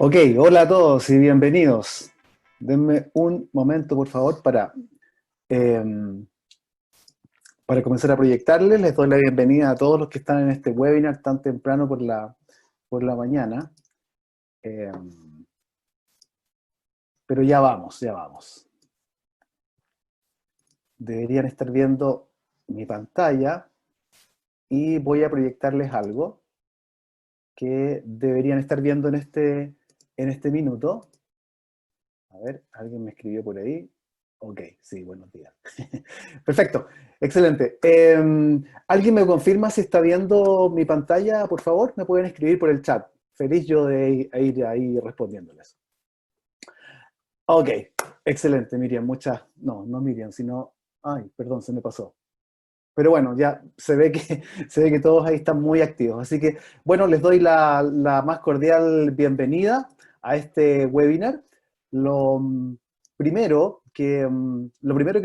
Ok, hola a todos y bienvenidos. Denme un momento, por favor, em, para comenzar a proyectarles. Les doy la bienvenida a todos los que están en este webinar tan temprano por la mañana. Em, pero ya vamos, ya vamos. Deberían estar viendo mi pantalla y voy a proyectarles algo que deberían estar viendo en este minuto. A ver, alguien me escribió por ahí. Ok, sí, buenos días. Perfecto, excelente. ¿Alguien me confirma si está viendo mi pantalla? Por favor, me pueden escribir por el chat. Feliz yo de ir ahí respondiéndoles. Ok, excelente, Miriam. No Miriam, sino, ay, perdón, se me pasó. Pero bueno, ya se ve que, se ve que todos ahí están muy activos. Así que, bueno, les doy la más cordial bienvenida a este webinar. Lo primero que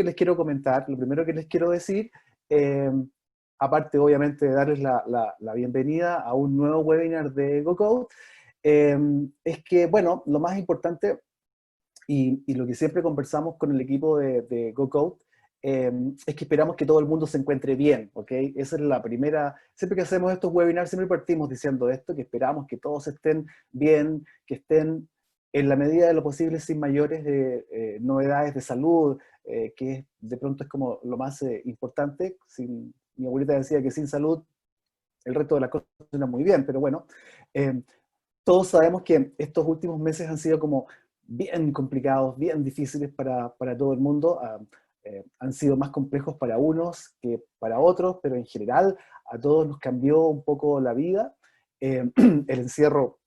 les quiero comentar, lo primero que les quiero decir, eh, aparte obviamente de darles la bienvenida a un nuevo webinar de GoCode, es que, bueno, lo más importante y lo que siempre conversamos con el equipo de GoCode, es que esperamos que todo el mundo se encuentre bien, ¿ok? Esa es la primera, siempre que hacemos estos webinars, siempre partimos diciendo esto, que esperamos que todos estén bien, que estén en la medida de lo posible sin mayores novedades de salud, que de pronto es como lo más importante. Mi abuelita decía que sin salud el resto de las cosas suena muy bien, pero bueno, eh, todos sabemos que estos últimos meses han sido como bien complicados, bien difíciles para todo el mundo. Han sido más complejos para unos que para otros, pero en general a todos nos cambió un poco la vida. El encierro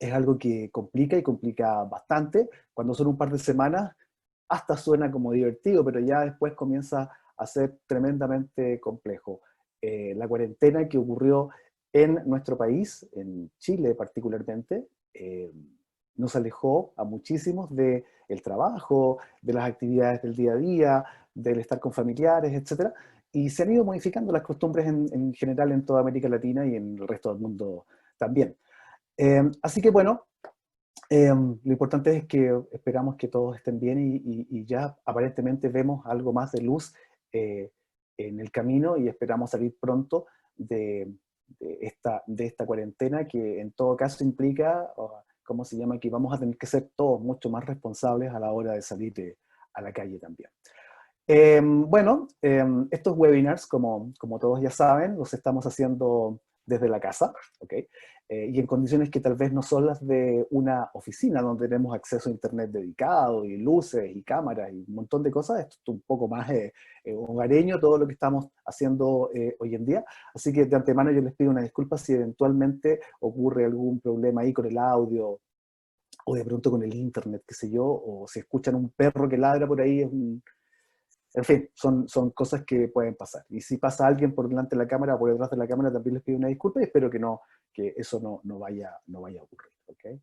es algo que complica y complica bastante. Cuando son un par de semanas, hasta suena como divertido, pero ya después comienza a ser tremendamente complejo. La cuarentena que ocurrió en nuestro país, en Chile particularmente, nos alejó a muchísimos del trabajo, de las actividades del día a día, del estar con familiares, etc. Y se han ido modificando las costumbres en general en toda América Latina y en el resto del mundo también. Así que bueno, lo importante es que esperamos que todos estén bien y ya aparentemente vemos algo más de luz eh, en el camino y esperamos salir pronto de esta cuarentena que en todo caso implica, ¿cómo se llama? Que vamos a tener que ser todos mucho más responsables a la hora de salir a la calle también. Bueno, estos webinars, como todos ya saben, los estamos haciendo desde la casa, ¿ok? Y en condiciones que tal vez no son las de una oficina donde tenemos acceso a internet dedicado y luces y cámaras y un montón de cosas. Esto es un poco más hogareño todo lo que estamos haciendo hoy en día. Así que de antemano yo les pido una disculpa si eventualmente ocurre algún problema ahí con el audio o de pronto con el internet, qué sé yo, o si escuchan un perro que ladra por ahí, en fin, son cosas que pueden pasar. Y si pasa alguien por delante de la cámara o por detrás de la cámara, también les pido una disculpa y espero que eso no vaya a ocurrir. ¿Okay?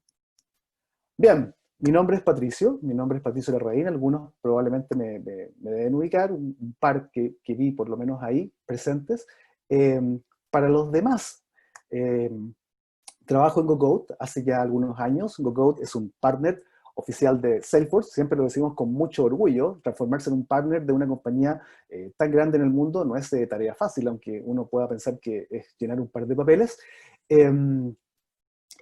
Bien, mi nombre es Patricio Larraín, algunos probablemente me deben ubicar, un par que vi por lo menos ahí presentes. Eh, para los demás, eh, trabajo en GoCode hace ya algunos años. GoCode es un partner oficial de Salesforce, siempre lo decimos con mucho orgullo. Transformarse en un partner de una compañía tan grande en el mundo no es tarea fácil, aunque uno pueda pensar que es llenar un par de papeles. Eh,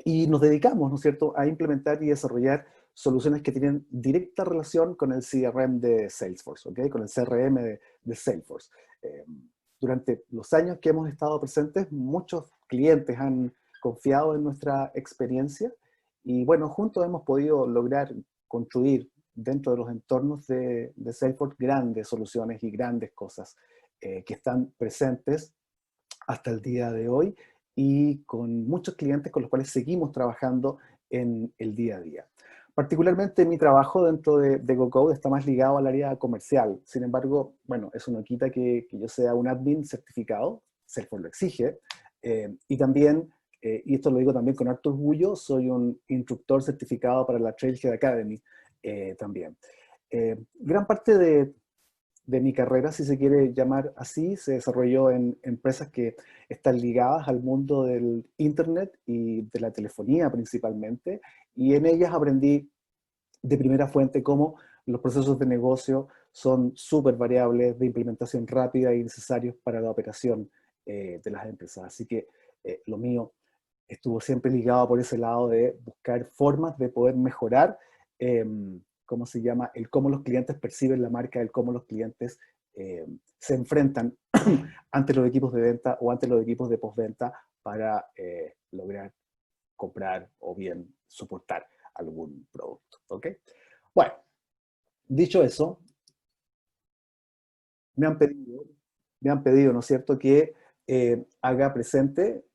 y nos dedicamos, ¿no es cierto?, a implementar y desarrollar soluciones que tienen directa relación con el CRM de Salesforce, ¿ok? Con el CRM de Salesforce. Eh, Durante los años que hemos estado presentes, muchos clientes han confiado en nuestra experiencia y bueno, juntos hemos podido lograr construir dentro de los entornos de Salesforce grandes soluciones y grandes cosas que están presentes hasta el día de hoy y con muchos clientes con los cuales seguimos trabajando en el día a día. Particularmente mi trabajo dentro de GoCode está más ligado al área comercial. Sin embargo, bueno, eso no quita que yo sea un admin certificado, Salesforce lo exige, y también, y esto lo digo también con harto orgullo, soy un instructor certificado para la Trailhead Academy también. Gran parte de mi carrera, si se quiere llamar así, se desarrolló en empresas que están ligadas al mundo del Internet y de la telefonía principalmente, y en ellas aprendí de primera fuente cómo los procesos de negocio son súper variables, de implementación rápida y necesarios para la operación de las empresas. Así que lo mío estuvo siempre ligado por ese lado de buscar formas de poder mejorar, eh, ¿cómo se llama? El cómo los clientes perciben la marca, el cómo los clientes se enfrentan ante los equipos de venta o ante los equipos de postventa para lograr comprar o bien soportar algún producto. ¿Ok? Bueno, dicho eso, me han pedido, ¿no es cierto?, que haga presente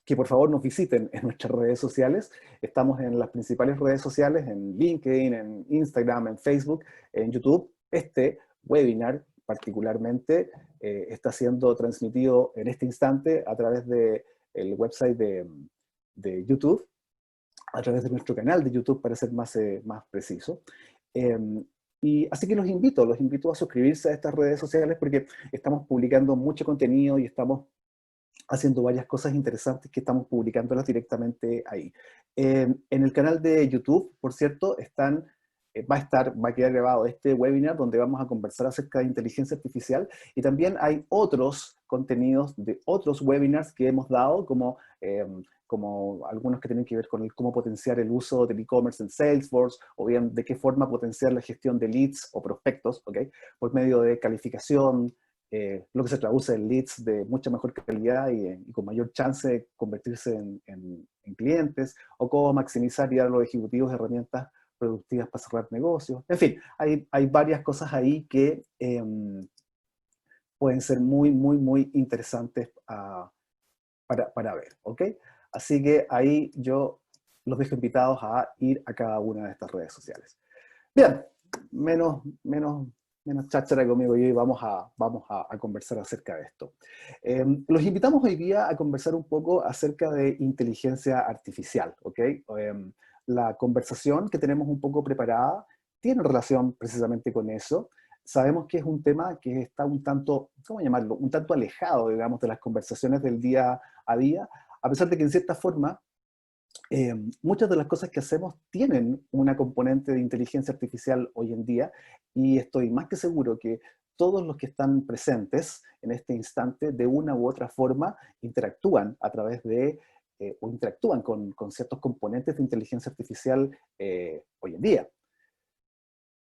que por favor nos visiten en nuestras redes sociales. Estamos en las principales redes sociales, en LinkedIn, en Instagram, en Facebook, en YouTube. Este webinar particularmente está siendo transmitido en este instante a través del website de YouTube, a través de nuestro canal de YouTube, para ser más preciso. Y así que los invito a suscribirse a estas redes sociales porque estamos publicando mucho contenido y estamos haciendo varias cosas interesantes que estamos publicándolas directamente ahí. En el canal de YouTube, por cierto, va a quedar grabado este webinar donde vamos a conversar acerca de inteligencia artificial, y también hay otros contenidos de otros webinars que hemos dado, como algunos que tienen que ver con cómo potenciar el uso del e-commerce en Salesforce, o bien de qué forma potenciar la gestión de leads o prospectos, ¿ok?, por medio de calificación, lo que se traduce en leads de mucha mejor calidad y con mayor chance de convertirse en clientes, o cómo maximizar y dar a los ejecutivos herramientas productivas para cerrar negocios. En fin, hay varias cosas ahí que pueden ser muy interesantes para ver, ¿ok? Así que ahí yo los dejo invitados a ir a cada una de estas redes sociales. Bien, menos cháchara conmigo y vamos a conversar acerca de esto. Los invitamos hoy día a conversar un poco acerca de inteligencia artificial, ¿ok? La conversación que tenemos un poco preparada tiene relación precisamente con eso. Sabemos que es un tema que está un tanto, ¿cómo llamarlo?, un tanto alejado, digamos, de las conversaciones del día a día, a pesar de que en cierta forma muchas de las cosas que hacemos tienen una componente de inteligencia artificial hoy en día, y estoy más que seguro que todos los que están presentes en este instante, de una u otra forma, interactúan a través de, o interactúan con ciertos componentes de inteligencia artificial hoy en día.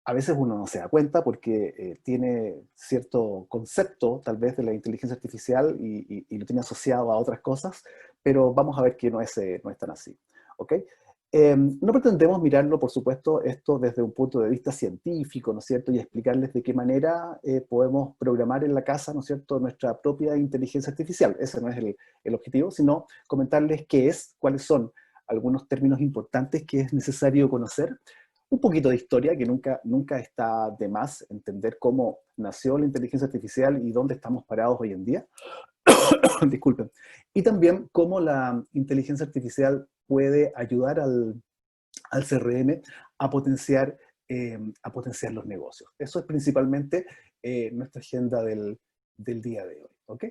A veces uno no se da cuenta porque tiene cierto concepto tal vez de la inteligencia artificial y lo tiene asociado a otras cosas, pero vamos a ver que no es tan así. ¿Ok? No pretendemos mirarlo, por supuesto, esto desde un punto de vista científico, ¿no es cierto?, y explicarles de qué manera podemos programar en la casa, ¿no es cierto?, nuestra propia inteligencia artificial. Ese no es el objetivo, sino comentarles qué es, cuáles son algunos términos importantes que es necesario conocer, un poquito de historia, que nunca está de más entender cómo nació la inteligencia artificial y dónde estamos parados hoy en día. Disculpen. Y también cómo la inteligencia artificial puede ayudar al CRM a potenciar los negocios. Eso es principalmente nuestra agenda del día de hoy. ¿Ok?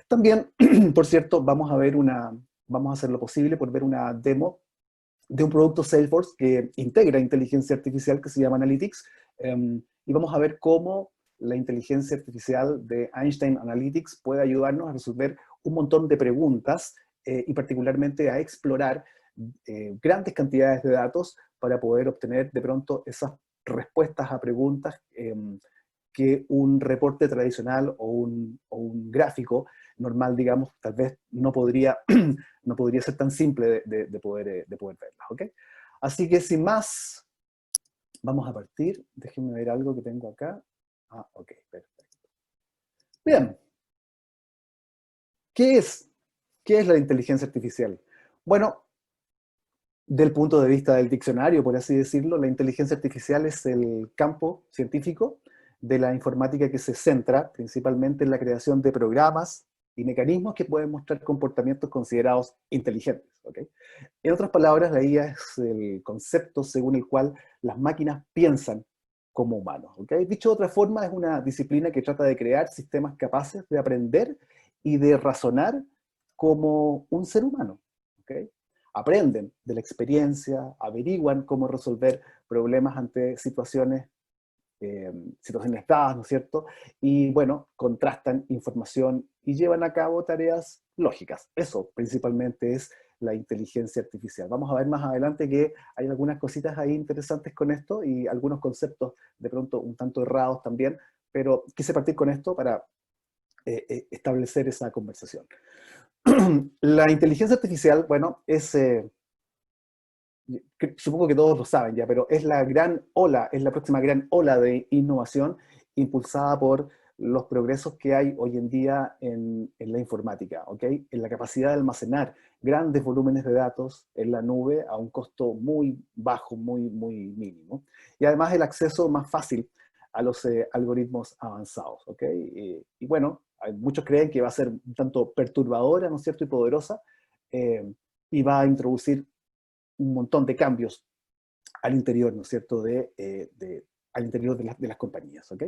También, por cierto, vamos a hacer lo posible por ver una demo de un producto Salesforce que integra inteligencia artificial que se llama Analytics, y vamos a ver cómo la inteligencia artificial de Einstein Analytics puede ayudarnos a resolver un montón de preguntas y particularmente a explorar grandes cantidades de datos para poder obtener de pronto esas respuestas a preguntas que un reporte tradicional o un gráfico normal, digamos, tal vez no podría, no podría ser tan simple de poder verlas, ¿ok? Así que sin más, vamos a partir. Déjenme ver algo que tengo acá. Ok, perfecto. Bien. ¿Qué es? ¿Qué es la inteligencia artificial? Bueno, del punto de vista del diccionario, por así decirlo, la inteligencia artificial es el campo científico de la informática que se centra principalmente en la creación de programas y mecanismos que pueden mostrar comportamientos considerados inteligentes. ¿Ok? En otras palabras, la IA es el concepto según el cual las máquinas piensan como humanos. ¿Ok? Dicho de otra forma, es una disciplina que trata de crear sistemas capaces de aprender y de razonar como un ser humano. ¿Ok? Aprenden de la experiencia, averiguan cómo resolver problemas ante situaciones dadas, ¿no es cierto? Y bueno, contrastan información y llevan a cabo tareas lógicas. Eso principalmente es la inteligencia artificial. Vamos a ver más adelante que hay algunas cositas ahí interesantes con esto y algunos conceptos de pronto un tanto errados también, pero quise partir con esto para establecer esa conversación. La inteligencia artificial, bueno, supongo que todos lo saben ya, pero es la gran ola, es la próxima gran ola de innovación impulsada por los progresos que hay hoy en día en la informática, ¿ok? En la capacidad de almacenar grandes volúmenes de datos en la nube a un costo muy bajo, muy mínimo. Y además el acceso más fácil a los algoritmos avanzados, ¿ok? Y bueno, muchos creen que va a ser un tanto perturbadora, ¿no es cierto?, y poderosa, y va a introducir un montón de cambios al interior, ¿no es cierto?, al interior de las compañías, ¿ok?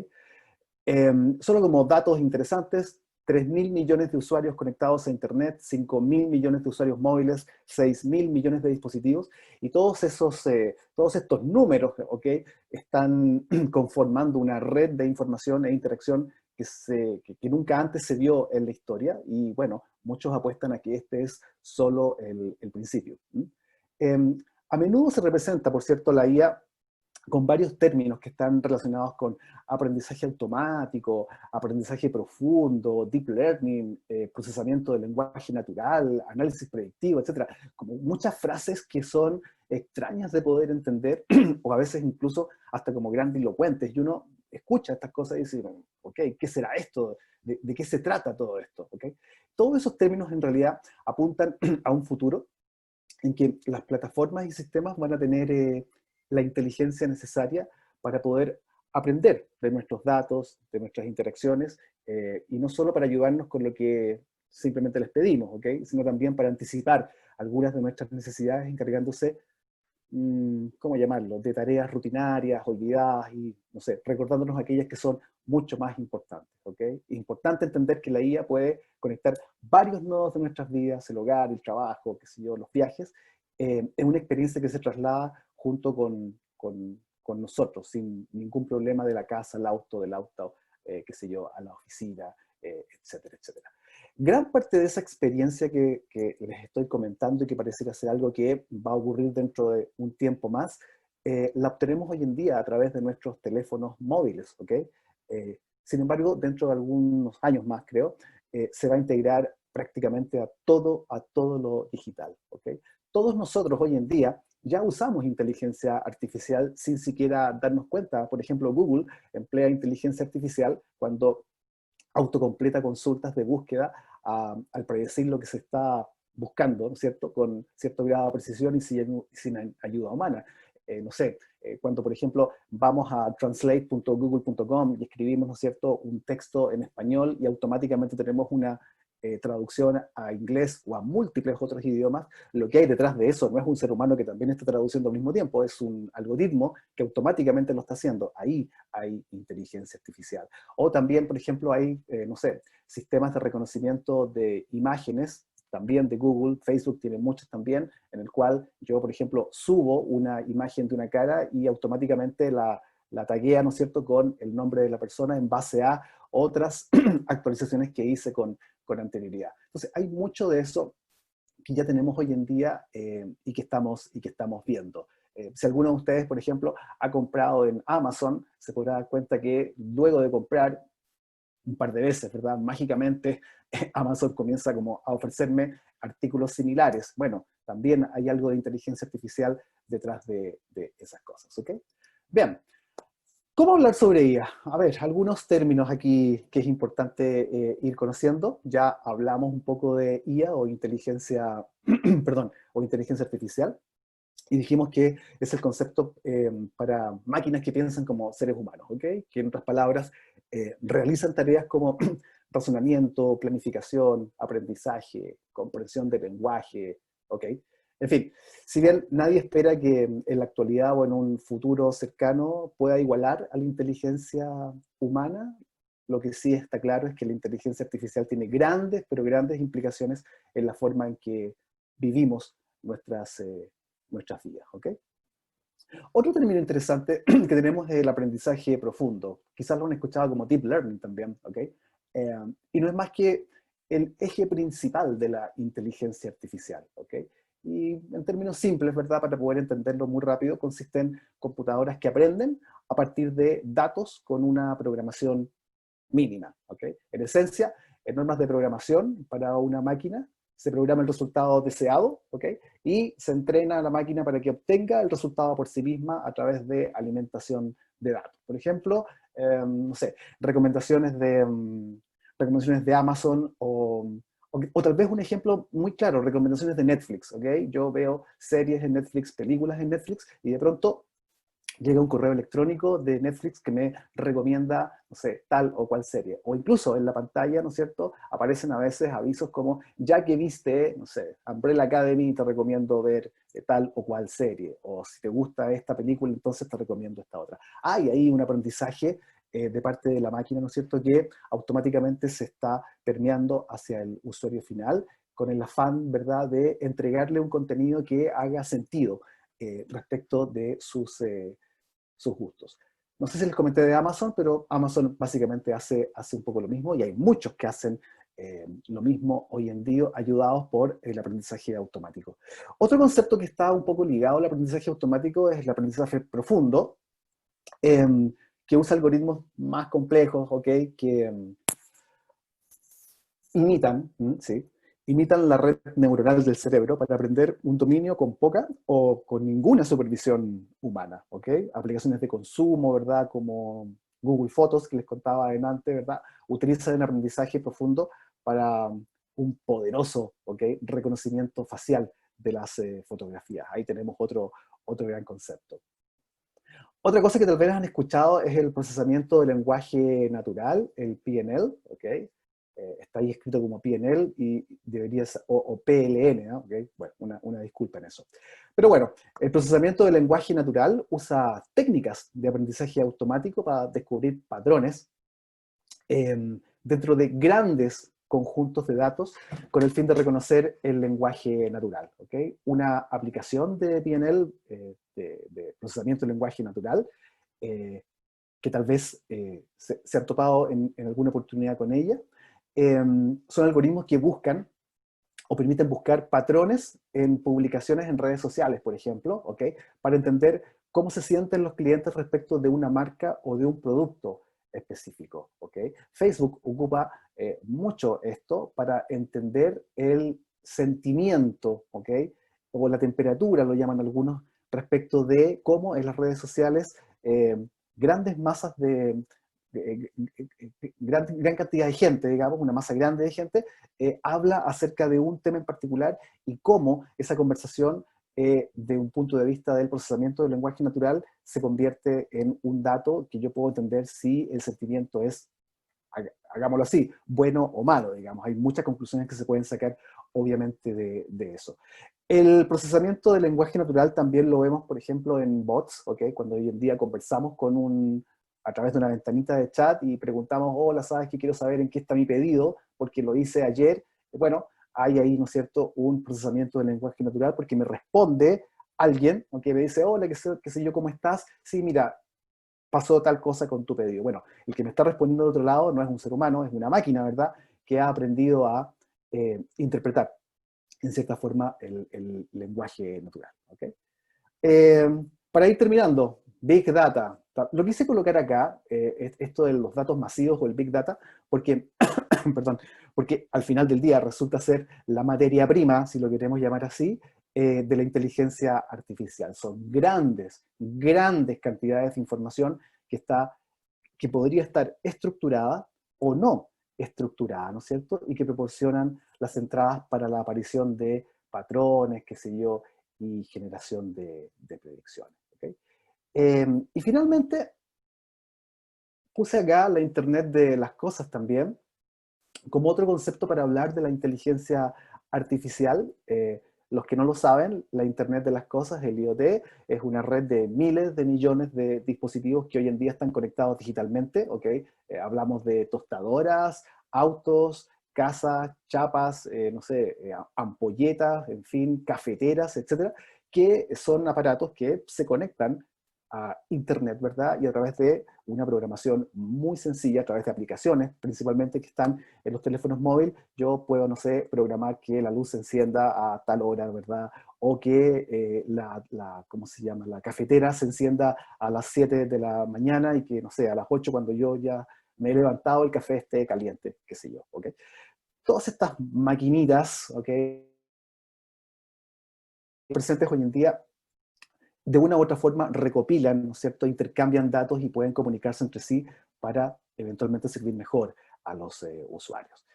Solo como datos interesantes, 3.000 millones de usuarios conectados a Internet, 5.000 millones de usuarios móviles, 6.000 millones de dispositivos, y todos estos números, ¿ok?, están conformando una red de información e interacción que nunca antes se vio en la historia, y bueno, muchos apuestan a que este es solo el principio. A menudo se representa, por cierto, la IA con varios términos que están relacionados con aprendizaje automático, aprendizaje profundo, deep learning, procesamiento del lenguaje natural, análisis predictivo, etc. Como muchas frases que son extrañas de poder entender, o a veces incluso hasta como grandilocuentes, y uno escucha estas cosas y dice, ok, ¿qué será esto? ¿De qué se trata todo esto? ¿Okay? Todos esos términos en realidad apuntan a un futuro en que las plataformas y sistemas van a tener la inteligencia necesaria para poder aprender de nuestros datos, de nuestras interacciones, y no solo para ayudarnos con lo que simplemente les pedimos, ¿ok?, sino también para anticipar algunas de nuestras necesidades encargándose, ¿cómo llamarlo?, de tareas rutinarias, olvidadas y, no sé, recordándonos aquellas que son mucho más importantes, ¿ok? Es importante entender que la IA puede conectar varios nodos de nuestras vidas, el hogar, el trabajo, qué sé yo, los viajes, es una experiencia que se traslada junto con nosotros, sin ningún problema de la casa del auto, qué sé yo, a la oficina, etcétera, etcétera. Gran parte de esa experiencia que les estoy comentando y que pareciera ser algo que va a ocurrir dentro de un tiempo más, la obtenemos hoy en día a través de nuestros teléfonos móviles, ¿ok? Sin embargo, dentro de algunos años más, creo, se va a integrar prácticamente a todo lo digital, ¿ok? Todos nosotros hoy en día ya usamos inteligencia artificial sin siquiera darnos cuenta. Por ejemplo, Google emplea inteligencia artificial cuando autocompleta consultas de búsqueda al predecir lo que se está buscando, ¿no es cierto?, con cierto grado de precisión y sin ayuda humana. No sé, cuando por ejemplo vamos a translate.google.com y escribimos, ¿no es cierto?, un texto en español y automáticamente tenemos una traducción a inglés o a múltiples otros idiomas, lo que hay detrás de eso no es un ser humano que también está traduciendo al mismo tiempo, es un algoritmo que automáticamente lo está haciendo. Ahí hay inteligencia artificial. O también, por ejemplo, hay, no sé, sistemas de reconocimiento de imágenes, también de Google, Facebook tiene muchos también, en el cual yo, por ejemplo, subo una imagen de una cara y automáticamente la taguea, ¿no es cierto?, con el nombre de la persona en base a otras actualizaciones que hice con anterioridad. Entonces, hay mucho de eso que ya tenemos hoy en día y que estamos viendo. Si alguno de ustedes, por ejemplo, ha comprado en Amazon, se podrá dar cuenta que luego de comprar un par de veces, ¿verdad?, mágicamente Amazon comienza como a ofrecerme artículos similares. Bueno, también hay algo de inteligencia artificial detrás de esas cosas, ¿ok? Bien, ¿cómo hablar sobre IA? A ver, algunos términos aquí que es importante ir conociendo. Ya hablamos un poco de IA o inteligencia, perdón, o inteligencia artificial, y dijimos que es el concepto para máquinas que piensan como seres humanos, ¿ok? Que en otras palabras realizan tareas como razonamiento, planificación, aprendizaje, comprensión del lenguaje, ¿ok? En fin, si bien nadie espera que en la actualidad o en un futuro cercano pueda igualar a la inteligencia humana, lo que sí está claro es que la inteligencia artificial tiene grandes, pero grandes implicaciones en la forma en que vivimos nuestras vidas, ¿ok? Otro término interesante que tenemos es el aprendizaje profundo. Quizás lo han escuchado como deep learning también, ¿ok? Y no es más que el eje principal de la inteligencia artificial, ¿ok? Y en términos simples, ¿verdad? Para poder entenderlo muy rápido, consiste en computadoras que aprenden a partir de datos con una programación mínima, ¿ok? En esencia, en normas de programación para una máquina, se programa el resultado deseado, ¿ok? Y se entrena a la máquina para que obtenga el resultado por sí misma a través de alimentación de datos. Por ejemplo, no sé, recomendaciones de Amazon o tal vez un ejemplo muy claro, recomendaciones de Netflix, ¿ok? Yo veo series en Netflix, películas en Netflix, y de pronto llega un correo electrónico de Netflix que me recomienda, no sé, tal o cual serie. O incluso en la pantalla, ¿no es cierto?, aparecen a veces avisos como, ya que viste, no sé, Umbrella Academy, te recomiendo ver tal o cual serie. O si te gusta esta película, entonces te recomiendo esta otra. Hay ahí un aprendizaje de parte de la máquina, ¿no es cierto?, que automáticamente se está permeando hacia el usuario final con el afán, ¿verdad?, de entregarle un contenido que haga sentido respecto de sus gustos. No sé si les comenté de Amazon, pero Amazon básicamente hace un poco lo mismo y hay muchos que hacen lo mismo hoy en día, ayudados por el aprendizaje automático. Otro concepto que está un poco ligado al aprendizaje automático es el aprendizaje profundo, eh, que usa algoritmos más complejos, ¿ok? Que ¿sí? Imitan la red neuronal del cerebro para aprender un dominio con poca o con ninguna supervisión humana, ¿ok? Aplicaciones de consumo, ¿verdad? Como Google Fotos, que les contaba antes, ¿verdad? Utilizan el aprendizaje profundo para un poderoso, ¿ok?, reconocimiento facial de las fotografías. Ahí tenemos otro gran concepto. Otra cosa que tal vez han escuchado es el procesamiento del lenguaje natural, el PNL, ¿ok? Está ahí escrito como PNL y debería ser, o PLN, ¿no? ¿Okay? Bueno, una disculpa en eso. Pero bueno, el procesamiento del lenguaje natural usa técnicas de aprendizaje automático para descubrir patrones dentro de grandes conjuntos de datos con el fin de reconocer el lenguaje natural. ¿Okay? Una aplicación de PNL, de procesamiento del lenguaje natural, que tal vez se han topado en alguna oportunidad con ella, son algoritmos que buscan o permiten buscar patrones en publicaciones en redes sociales, por ejemplo, ¿ok?, para entender cómo se sienten los clientes respecto de una marca o de un producto específico, ¿ok? Facebook ocupa mucho esto para entender el sentimiento, ¿ok?, o la temperatura, lo llaman algunos, respecto de cómo en las redes sociales grandes masas gran cantidad de gente, digamos, una masa grande de gente, habla acerca de un tema en particular y cómo esa conversación, de un punto de vista del procesamiento del lenguaje natural, se convierte en un dato que yo puedo entender si el sentimiento es, hagámoslo así, bueno o malo, digamos. Hay muchas conclusiones que se pueden sacar, obviamente, de eso. El procesamiento del lenguaje natural también lo vemos, por ejemplo, en bots, ¿ok? Cuando hoy en día conversamos a través de una ventanita de chat y preguntamos, hola, ¿sabes qué? Quiero saber en qué está mi pedido, porque lo hice ayer. Bueno, hay ahí, ¿no es cierto?, un procesamiento del lenguaje natural, porque me responde alguien, ¿ok? Me dice, hola, qué sé yo, ¿cómo estás? Sí, mira, pasó tal cosa con tu pedido. Bueno, el que me está respondiendo del otro lado no es un ser humano, es una máquina, ¿verdad?, que ha aprendido a interpretar, en cierta forma, el lenguaje natural, ¿ok? Para ir terminando, Big Data. Lo quise colocar acá, esto de los datos masivos o el Big Data, porque, perdón, porque al final del día resulta ser la materia prima, si lo queremos llamar así, de la inteligencia artificial. Son grandes, grandes cantidades de información que podría estar estructurada o no estructurada, ¿no es cierto? Y que proporcionan las entradas para la aparición de patrones, qué sé yo, y generación de predicciones. ¿Okay? Y finalmente, puse acá la Internet de las cosas también, como otro concepto para hablar de la inteligencia artificial. los que no lo saben, la Internet de las Cosas, el IoT, es una red de miles de millones de dispositivos que hoy en día están conectados digitalmente, ¿ok? Hablamos de tostadoras, autos, casas, chapas, no sé, ampolletas, en fin, cafeteras, etcétera, que son aparatos que se conectan a Internet, ¿verdad? Y a través de una programación muy sencilla, a través de aplicaciones, principalmente que están en los teléfonos móviles, yo puedo, no sé, programar que la luz se encienda a tal hora, ¿verdad? O que ¿cómo se llama? La cafetera se encienda a las 7 de la mañana y que, no sé, a las 8 cuando yo ya me he levantado el café esté caliente, qué sé yo, ¿ok? Todas estas maquinitas, ¿ok? Presentes hoy en día de una u otra forma recopilan, ¿no es cierto?, intercambian datos y pueden comunicarse entre sí para eventualmente servir mejor a los usuarios.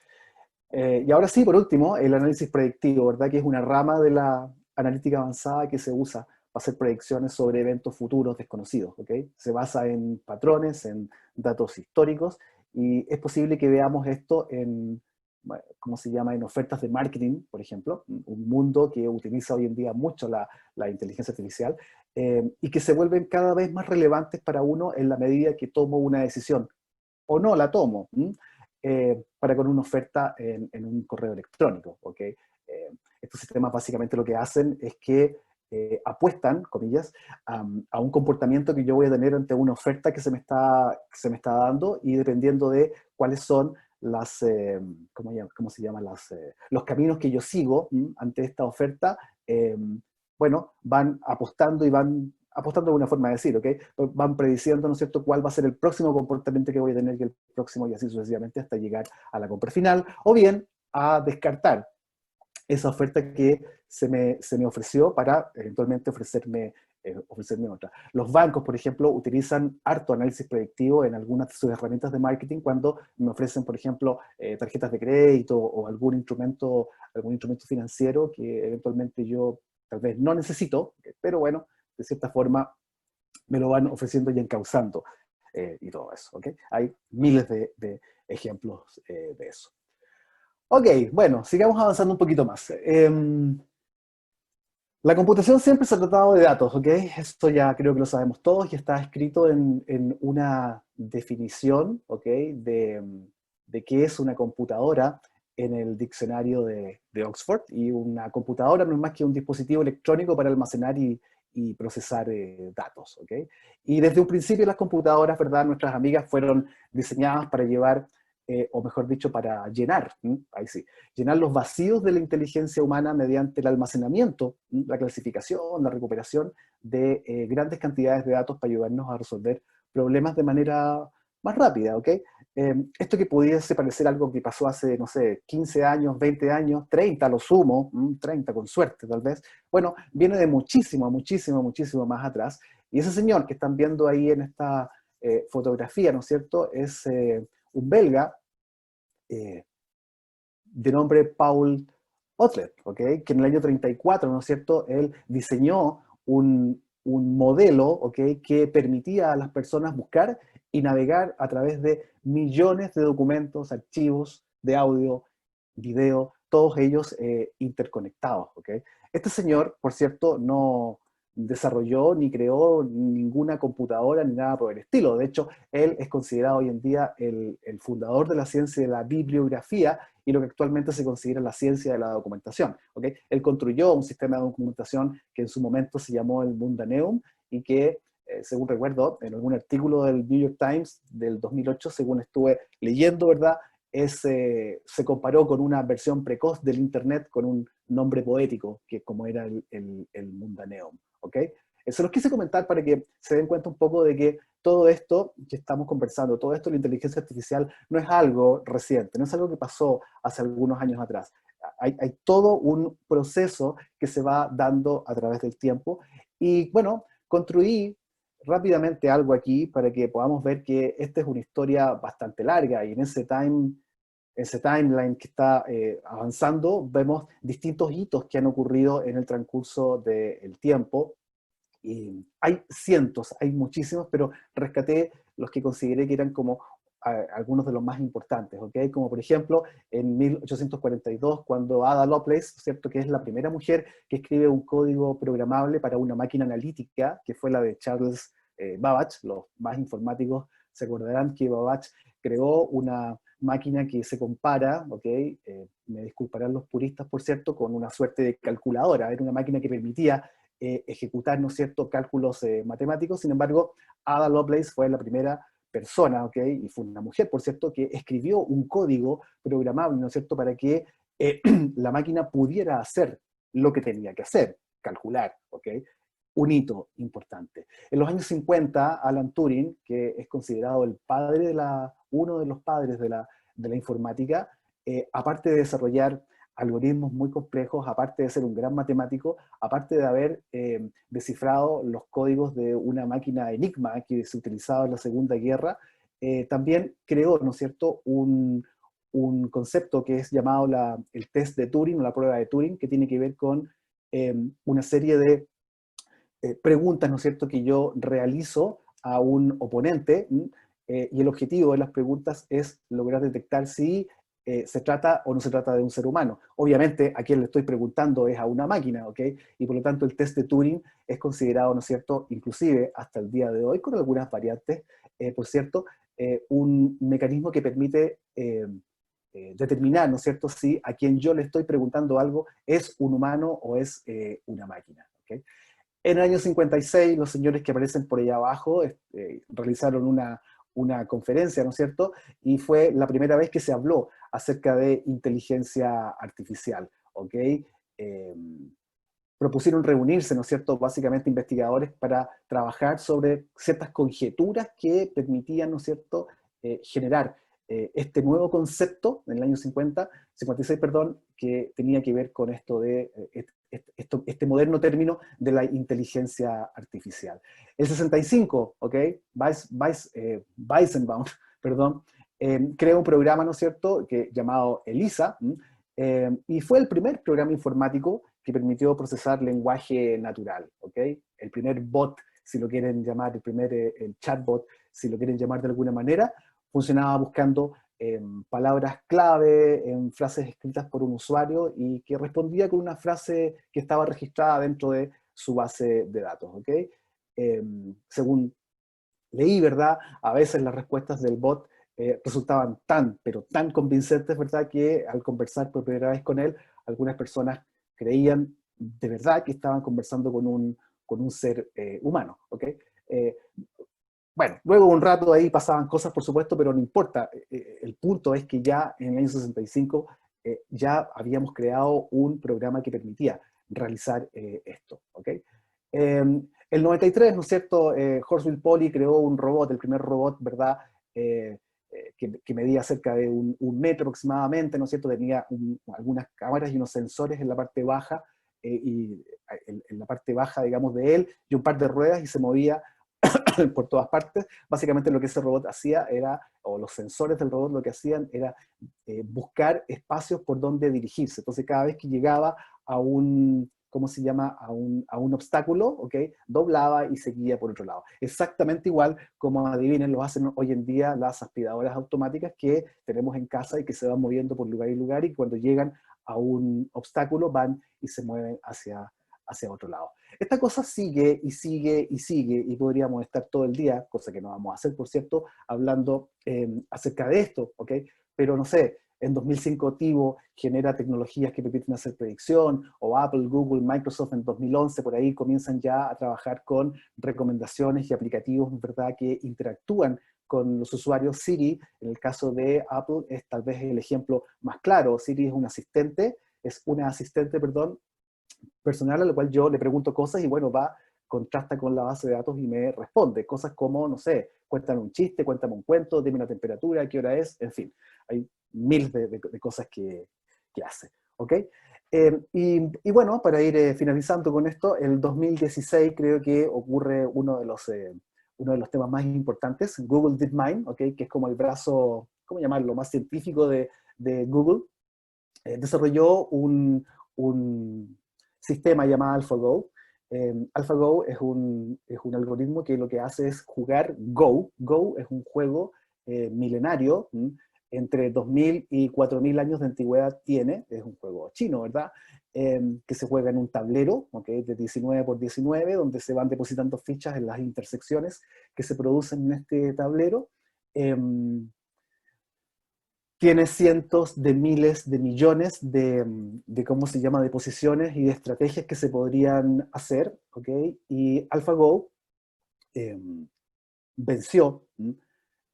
Y ahora sí, por último, el análisis predictivo, ¿verdad?, que es una rama de la analítica avanzada que se usa para hacer predicciones sobre eventos futuros desconocidos, ¿ok? Se basa en patrones, en datos históricos, y es posible que veamos esto en, bueno, ¿cómo se llama?, en ofertas de marketing, por ejemplo, un mundo que utiliza hoy en día mucho la inteligencia artificial, y que se vuelven cada vez más relevantes para uno en la medida que tomo una decisión, o no la tomo, para con una oferta en un correo electrónico, ¿ok? Estos sistemas básicamente lo que hacen es que apuestan, comillas, a un comportamiento que yo voy a tener ante una oferta que se me está dando, y dependiendo de cuáles son las, ¿cómo se llama? Los caminos que yo sigo ante esta oferta, bueno, van apostando y van apostando de una forma de decir, ¿ok? Van prediciendo, ¿no es cierto?, cuál va a ser el próximo comportamiento que voy a tener y el próximo, y así sucesivamente hasta llegar a la compra final, o bien a descartar esa oferta que se me ofreció para eventualmente ofrecerme otra. Los bancos, por ejemplo, utilizan harto análisis predictivo en algunas de sus herramientas de marketing cuando me ofrecen, por ejemplo, tarjetas de crédito o algún instrumento financiero que eventualmente yo tal vez no necesito, pero bueno, de cierta forma me lo van ofreciendo y encauzando, y todo eso, ¿ok? Hay miles de ejemplos de eso. Ok, bueno, sigamos avanzando un poquito más. La computación siempre se ha tratado de datos, ¿ok? Esto ya creo que lo sabemos todos y está escrito en una definición, ¿ok? De qué es una computadora en el diccionario de Oxford. Y una computadora no es más que un dispositivo electrónico para almacenar y procesar datos, ¿ok? Y desde un principio las computadoras, ¿verdad? Nuestras amigas fueron diseñadas para llevar, o mejor dicho, para llenar, ahí sí, llenar los vacíos de la inteligencia humana mediante el almacenamiento, la clasificación, la recuperación de grandes cantidades de datos para ayudarnos a resolver problemas de manera más rápida, ¿ok? Esto que pudiese parecer algo que pasó hace, no sé, 15 años, 20 años, 30 a lo sumo, 30 con suerte tal vez, bueno, viene de muchísimo, muchísimo, muchísimo más atrás. Y ese señor que están viendo ahí en esta fotografía, ¿no es cierto?, es un belga, eh, de nombre Paul Otlet, ¿ok? Que en el año 34, ¿no es cierto?, él diseñó un modelo, ¿ok?, que permitía a las personas buscar y navegar a través de millones de documentos, archivos de audio, video, todos ellos interconectados, ¿ok? Este señor, por cierto, no desarrolló ni creó ninguna computadora ni nada por el estilo. De hecho, él es considerado hoy en día el fundador de la ciencia de la bibliografía y lo que actualmente se considera la ciencia de la documentación, ¿ok? Él construyó un sistema de documentación que en su momento se llamó el Mundaneum y que, según recuerdo, en algún artículo del New York Times del 2008, según estuve leyendo, ¿verdad?, se comparó con una versión precoz del Internet con un nombre poético, que como era el Mundaneum, ¿ok? Se los quise comentar para que se den cuenta un poco de que todo esto que estamos conversando, todo esto de la inteligencia artificial, no es algo reciente, no es algo que pasó hace algunos años atrás. Hay todo un proceso que se va dando a través del tiempo. Y bueno, construí rápidamente algo aquí para que podamos ver que esta es una historia bastante larga, y en ese timeline que está avanzando vemos distintos hitos que han ocurrido en el transcurso del tiempo. Y hay cientos, hay muchísimos, pero rescaté los que consideré que eran como algunos de los más importantes, ¿ok? Como por ejemplo, en 1842, cuando Ada Lovelace, ¿cierto?, que es la primera mujer que escribe un código programable para una máquina analítica, que fue la de Charles Babbage. Los más informáticos se acordarán que Babbage creó una máquina que se compara, ¿ok? Me disculparán los puristas, por cierto, con una suerte de calculadora. Era una máquina que permitía ejecutar, ¿no es cierto?, cálculos matemáticos. Sin embargo, Ada Lovelace fue la primera persona, ¿ok?, y fue una mujer, por cierto, que escribió un código programable, ¿no es cierto?, para que la máquina pudiera hacer lo que tenía que hacer, calcular, ¿ok? Un hito importante. En los años 50, Alan Turing, que es considerado el padre de uno de los padres de la informática, aparte de desarrollar algoritmos muy complejos, aparte de ser un gran matemático, aparte de haber descifrado los códigos de una máquina Enigma que se utilizaba en la Segunda Guerra, también creó, ¿no es cierto?, un concepto que es llamado el test de Turing, o la prueba de Turing, que tiene que ver con una serie de preguntas, ¿no es cierto?, que yo realizo a un oponente, y el objetivo de las preguntas es lograr detectar si se trata o no se trata de un ser humano. Obviamente, a quien le estoy preguntando es a una máquina, ¿ok? Y por lo tanto el test de Turing es considerado, ¿no es cierto?, inclusive hasta el día de hoy, con algunas variantes, por cierto, un mecanismo que permite determinar, ¿no es cierto?, si a quien yo le estoy preguntando algo es un humano o es una máquina, ¿ok? En el año 56, los señores que aparecen por allá abajo realizaron una conferencia, ¿no es cierto? Y fue la primera vez que se habló acerca de inteligencia artificial, ¿ok? Eh, Propusieron reunirse, ¿no es cierto?, básicamente investigadores para trabajar sobre ciertas conjeturas que permitían, ¿no es cierto?, generar este nuevo concepto en el año 56, perdón, que tenía que ver con esto de este moderno término de la inteligencia artificial. El 65, ¿ok? Weizenbaum, perdón, creó un programa, ¿no es cierto?, llamado ELIZA, y fue el primer programa informático que permitió procesar lenguaje natural, ¿ok? El primer bot, si lo quieren llamar, el chatbot, si lo quieren llamar de alguna manera, funcionaba buscando palabras clave, en frases escritas por un usuario y que respondía con una frase que estaba registrada dentro de su base de datos, ¿ok? Según leí, ¿verdad? A veces las respuestas del bot resultaban pero tan convincentes, ¿verdad?, que al conversar por primera vez con él, algunas personas creían de verdad que estaban conversando con un ser humano, ¿ok? Eh, bueno, luego un rato ahí pasaban cosas, por supuesto, pero no importa. El punto es que ya en el año 65 ya habíamos creado un programa que permitía realizar esto, ¿ok? El 93, ¿no es cierto?, Horseville Polly creó un robot, el primer robot, ¿verdad?, que medía cerca de un metro aproximadamente, ¿no es cierto?, tenía algunas cámaras y unos sensores en la parte baja, y en la parte baja, digamos, de él, y un par de ruedas, y se movía por todas partes. Básicamente lo que ese robot hacía era, o los sensores del robot lo que hacían era buscar espacios por donde dirigirse. Entonces cada vez que llegaba a ¿cómo se llama?, a un obstáculo, ¿ok?, doblaba y seguía por otro lado. Exactamente igual como, adivinen, lo hacen hoy en día las aspiradoras automáticas que tenemos en casa y que se van moviendo por lugar y lugar, y cuando llegan a un obstáculo van y se mueven hacia otro lado. Esta cosa sigue y sigue y sigue, y podríamos estar todo el día, cosa que no vamos a hacer, por cierto, hablando acerca de esto, ¿ok? Pero no sé, en 2005 Tivo genera tecnologías que permiten hacer predicción, o Apple, Google, Microsoft en 2011, por ahí comienzan ya a trabajar con recomendaciones y aplicativos, ¿verdad?, que interactúan con los usuarios. Siri, en el caso de Apple, es tal vez el ejemplo más claro. Siri es una asistente, perdón, personal a lo cual yo le pregunto cosas y bueno, contrasta con la base de datos y me responde. Cosas como, no sé, cuéntame un chiste, cuéntame un cuento, dime la temperatura, qué hora es, en fin. Hay miles de cosas que hace, ¿ok? Y bueno, para ir finalizando con esto, el 2016 creo que ocurre uno de los temas más importantes, Google DeepMind, ¿ok?, que es como el brazo, ¿cómo llamarlo?, más científico de Google. Desarrolló un sistema llamado AlphaGo. AlphaGo es un algoritmo que lo que hace es jugar Go. Go es un juego milenario, entre 2000 y 4000 años de antigüedad tiene, es un juego chino, ¿verdad? Que se juega en un tablero, ¿okay? De 19 por 19, donde se van depositando fichas en las intersecciones que se producen en este tablero. Tiene cientos de miles de millones de ¿cómo se llama?, de posiciones y de estrategias que se podrían hacer, ¿ok? Y AlphaGo venció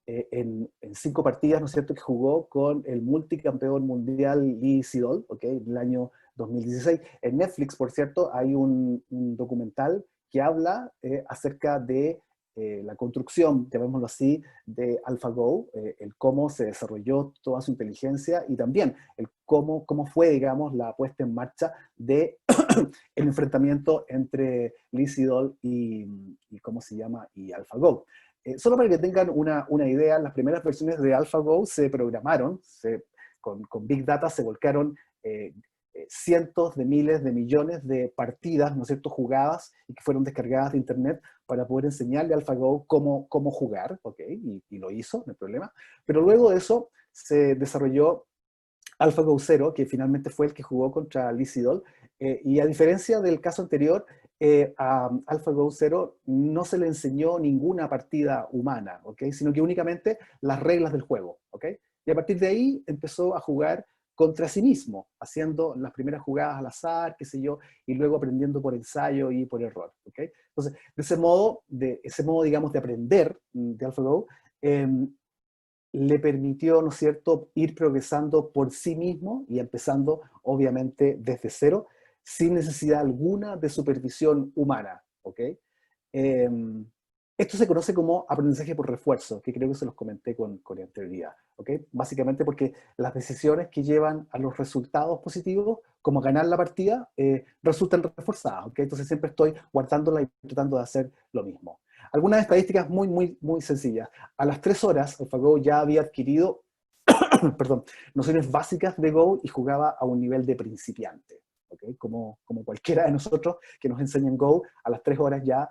en 5 partidas, ¿no es cierto?, que jugó con el multicampeón mundial Lee Sedol, ¿ok?, en el año 2016. En Netflix, por cierto, hay un documental que habla acerca de la construcción, llamémoslo así, de AlphaGo, el cómo se desarrolló toda su inteligencia y también el cómo fue, digamos, la puesta en marcha de el enfrentamiento entre Lee Sedol y ¿cómo se llama?, y AlphaGo. Solo para que tengan una idea, las primeras versiones de AlphaGo se programaron, con Big Data se volcaron cientos de miles de millones de partidas, ¿no es cierto?, jugadas y que fueron descargadas de internet para poder enseñarle a AlphaGo cómo jugar, ¿ok? Y lo hizo, no hay problema. Pero luego de eso se desarrolló AlphaGo Zero, que finalmente fue el que jugó contra Lee Sedol, y a diferencia del caso anterior, a AlphaGo Zero no se le enseñó ninguna partida humana, ¿ok? Sino que únicamente las reglas del juego, ¿ok? Y a partir de ahí empezó a jugar contra sí mismo, haciendo las primeras jugadas al azar, qué sé yo, y luego aprendiendo por ensayo y por error, ¿ok? Entonces, de ese modo, digamos, de aprender de AlphaGo, le permitió, ¿no es cierto?, ir progresando por sí mismo y empezando, obviamente, desde cero, sin necesidad alguna de supervisión humana, ¿ok? Eh, Esto se conoce como aprendizaje por refuerzo, que creo que se los comenté con anterioridad, ¿ok? Básicamente porque las decisiones que llevan a los resultados positivos, como ganar la partida, resultan reforzadas, ¿ok? Entonces siempre estoy guardándola y tratando de hacer lo mismo. Algunas estadísticas muy sencillas. A las 3 horas, AlphaGo ya había adquirido perdón, nociones básicas de Go y jugaba a un nivel de principiante. ¿Okay? Como cualquiera de nosotros que nos enseñan Go, a las 3 horas ya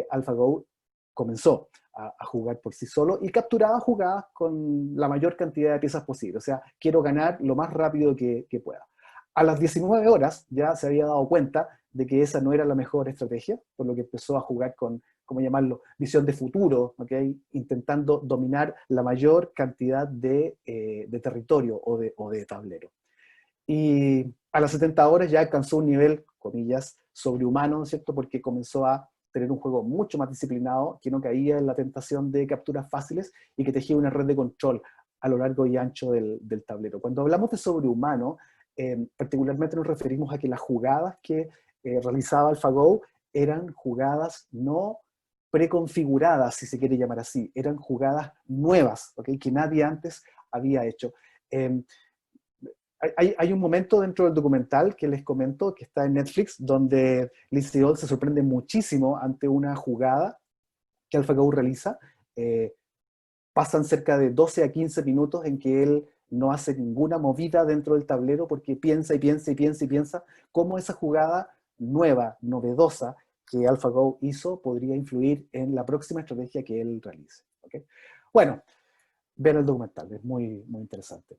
AlphaGo comenzó a jugar por sí solo y capturaba jugadas con la mayor cantidad de piezas posible. O sea, quiero ganar lo más rápido que pueda. A las 19 horas ya se había dado cuenta de que esa no era la mejor estrategia, por lo que empezó a jugar con, ¿cómo llamarlo?, visión de futuro, ¿okay?, intentando dominar la mayor cantidad de territorio o de tablero. Y a las 70 horas ya alcanzó un nivel, comillas, sobrehumano, ¿no es cierto?, porque comenzó a tener un juego mucho más disciplinado, que no caía en la tentación de capturas fáciles y que tejía una red de control a lo largo y ancho del tablero. Cuando hablamos de sobrehumano, particularmente nos referimos a que las jugadas que realizaba AlphaGo eran jugadas no preconfiguradas, si se quiere llamar así, eran jugadas nuevas, ¿okay?, que nadie antes había hecho. Hay un momento dentro del documental que les comento, que está en Netflix, donde Lee Sedol se sorprende muchísimo ante una jugada que AlphaGo realiza. Pasan cerca de 12 a 15 minutos en que él no hace ninguna movida dentro del tablero porque piensa y piensa y piensa y piensa cómo esa jugada nueva, novedosa, que AlphaGo hizo podría influir en la próxima estrategia que él realice. ¿Okay? Bueno, vean el documental, es muy interesante.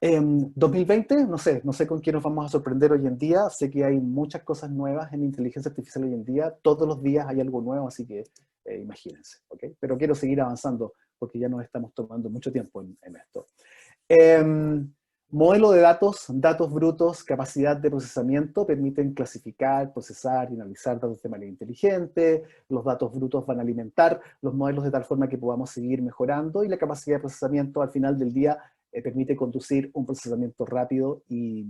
2020, no sé con qué nos vamos a sorprender hoy en día. Sé que hay muchas cosas nuevas en inteligencia artificial hoy en día. Todos los días hay algo nuevo, así que imagínense. ¿Okay? Pero quiero seguir avanzando porque ya nos estamos tomando mucho tiempo en esto. Modelo de datos, datos brutos, capacidad de procesamiento permiten clasificar, procesar y analizar datos de manera inteligente. Los datos brutos van a alimentar los modelos de tal forma que podamos seguir mejorando y la capacidad de procesamiento al final del día permite conducir un procesamiento rápido y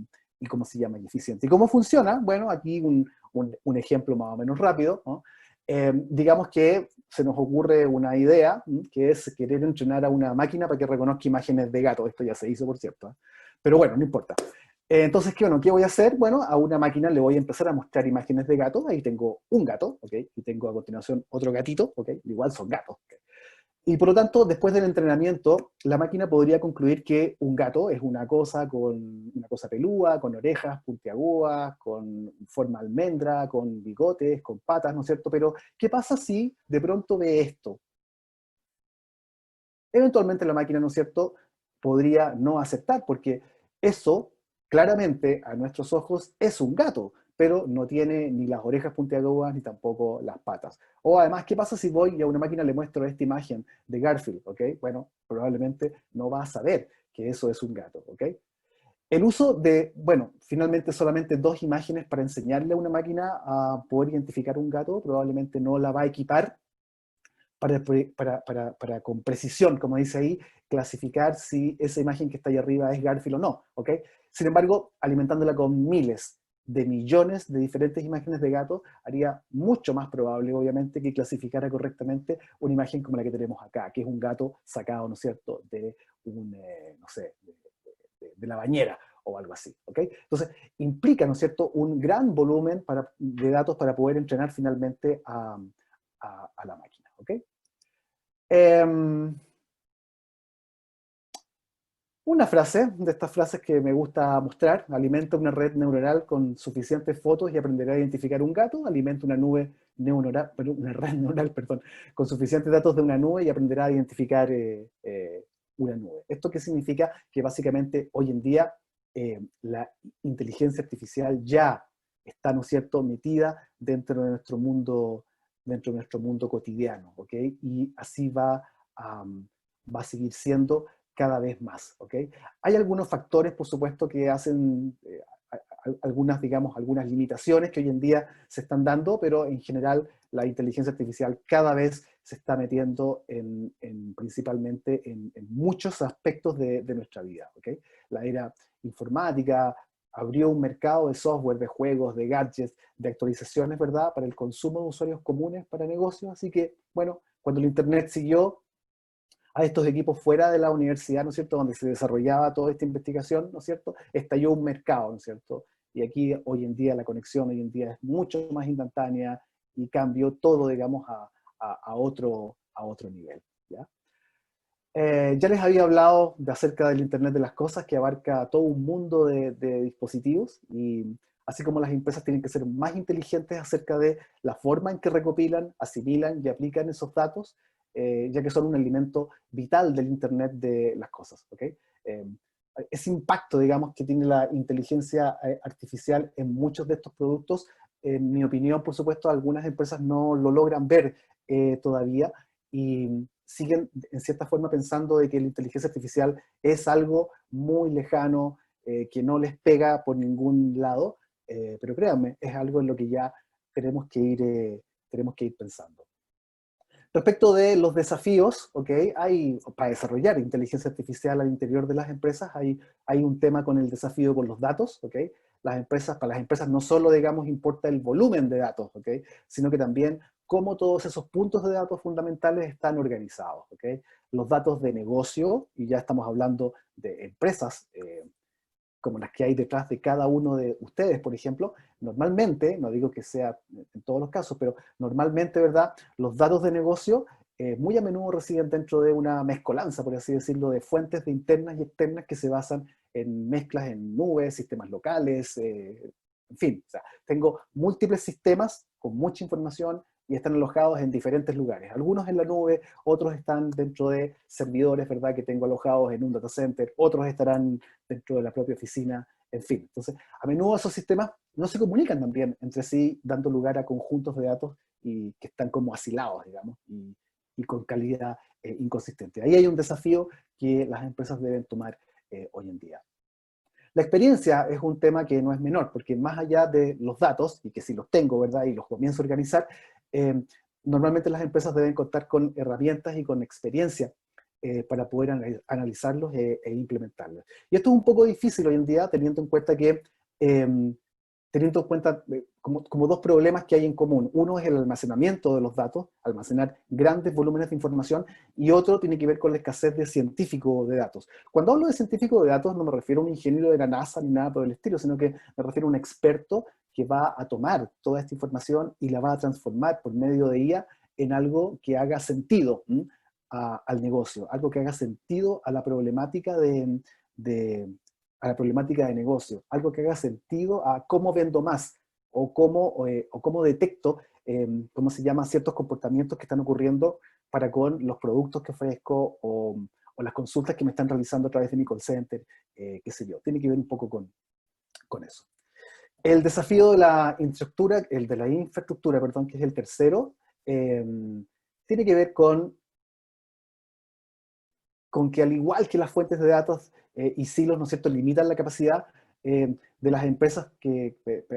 ¿cómo se llama?, y eficiente. ¿Y cómo funciona? Bueno, aquí un ejemplo más o menos rápido, ¿no? Digamos que se nos ocurre una idea, que es querer entrenar a una máquina para que reconozca imágenes de gato. Esto ya se hizo, por cierto, ¿eh? Pero bueno, no importa. Entonces, ¿qué voy a hacer? Bueno, a una máquina le voy a empezar a mostrar imágenes de gatos. Ahí tengo un gato, ¿ok? Y tengo a continuación otro gatito, ¿ok? Igual son gatos, ¿ok? Y por lo tanto, después del entrenamiento, la máquina podría concluir que un gato es una cosa con una cosa pelúa, con orejas puntiagudas, con forma de almendra, con bigotes, con patas, ¿no es cierto? Pero, ¿qué pasa si de pronto ve esto? eventualmente la máquina, ¿no es cierto?, podría no aceptar, porque eso claramente a nuestros ojos es un gato, pero no tiene ni las orejas puntiagudas ni tampoco las patas. O además, ¿qué pasa si voy y a una máquina le muestro esta imagen de Garfield? ¿Ok? Bueno, probablemente no va a saber que eso es un gato. ¿Ok? El uso de, bueno, finalmente solamente 2 imágenes para enseñarle a una máquina a poder identificar un gato, probablemente no la va a equipar para con precisión, como dice ahí, clasificar si esa imagen que está ahí arriba es Garfield o no, ¿ok? Sin embargo, alimentándola con miles de millones de diferentes imágenes de gato, haría mucho más probable, obviamente, que clasificara correctamente una imagen como la que tenemos acá, que es un gato sacado, ¿no es cierto?, de un, no sé, de la bañera o algo así, ¿ok? Entonces, implica, ¿no es cierto?, un gran volumen de datos para poder entrenar finalmente a la máquina, ¿ok? Una frase, de estas frases que me gusta mostrar: alimenta una red neuronal con suficientes fotos y aprenderá a identificar un gato. Alimenta una nube neuronal, una red neuronal, perdón, con suficientes datos de una nube y aprenderá a identificar una nube. ¿Esto qué significa? Que básicamente hoy en día la inteligencia artificial ya está, ¿no es cierto?, metida dentro de nuestro mundo cotidiano, ¿ok? Y así va a seguir siendo cada vez más, ¿ok? Hay algunos factores, por supuesto, que hacen algunas, digamos, algunas limitaciones que hoy en día se están dando, pero en general la inteligencia artificial cada vez se está metiendo principalmente en muchos aspectos de nuestra vida, ¿ok? La era informática abrió un mercado de software, de juegos, de gadgets, de actualizaciones, ¿verdad?, para el consumo de usuarios comunes para negocios, así que, bueno, cuando el Internet siguió a estos equipos fuera de la universidad, ¿no es cierto?, donde se desarrollaba toda esta investigación, ¿no es cierto?, estalló un mercado, ¿no es cierto? Y aquí hoy en día la conexión hoy en día es mucho más instantánea y cambió todo, digamos, a otro nivel, ¿ya? Ya les había hablado acerca del Internet de las Cosas, que abarca todo un mundo de dispositivos, y así como las empresas tienen que ser más inteligentes acerca de la forma en que recopilan, asimilan y aplican esos datos, ya que son un elemento vital del Internet de las Cosas, ¿ok? Ese impacto, digamos, que tiene la inteligencia artificial en muchos de estos productos, en mi opinión, por supuesto, algunas empresas no lo logran ver todavía, y siguen en cierta forma pensando de que la inteligencia artificial es algo muy lejano, que no les pega por ningún lado, pero créanme, es algo en lo que ya tenemos que ir pensando. Respecto de los desafíos, ¿ok? Para desarrollar inteligencia artificial al interior de las empresas, hay un tema con el desafío con los datos, ¿ok? Para las empresas no solo, digamos, importa el volumen de datos, ¿ok?, sino que también cómo todos esos puntos de datos fundamentales están organizados, ¿ok? Los datos de negocio, y ya estamos hablando de empresas como las que hay detrás de cada uno de ustedes, por ejemplo, normalmente, no digo que sea en todos los casos, pero normalmente, ¿verdad?, los datos de negocio muy a menudo residen dentro de una mezcolanza, por así decirlo, de fuentes de internas y externas que se basan en mezclas en nubes, sistemas locales, en fin, o sea, tengo múltiples sistemas con mucha información y están alojados en diferentes lugares. Algunos en la nube, otros están dentro de servidores, ¿verdad?, que tengo alojados en un data center, otros estarán dentro de la propia oficina, en fin. Entonces, a menudo esos sistemas no se comunican también entre sí, dando lugar a conjuntos de datos y que están como asilados, digamos, y con calidad inconsistente. Ahí hay un desafío que las empresas deben tomar hoy en día. La experiencia es un tema que no es menor, porque más allá de los datos, y que si los tengo, ¿verdad?, y los comienzo a organizar, eh, normalmente las empresas deben contar con herramientas y con experiencia para poder analizarlos e implementarlos. Y esto es un poco difícil hoy en día, eh, teniendo en cuenta como dos problemas que hay en común. Uno es el almacenamiento de los datos, almacenar grandes volúmenes de información, y otro tiene que ver con la escasez de científicos de datos. Cuando hablo de científico de datos no me refiero a un ingeniero de la NASA ni nada por el estilo, sino que me refiero a un experto que va a tomar toda esta información y la va a transformar por medio de IA en algo que haga sentido al negocio, algo que haga sentido a la problemática de, a la problemática de negocio, algo que haga sentido a cómo vendo más, o cómo detecto, cómo se llama, ciertos comportamientos que están ocurriendo para con los productos que ofrezco o las consultas que me están realizando a través de mi call center, qué sé yo. Tiene que ver un poco con eso. El desafío de la infraestructura, perdón, que es el tercero, tiene que ver con que al igual que las fuentes de datos y silos, ¿no es cierto?, limitan la capacidad de las empresas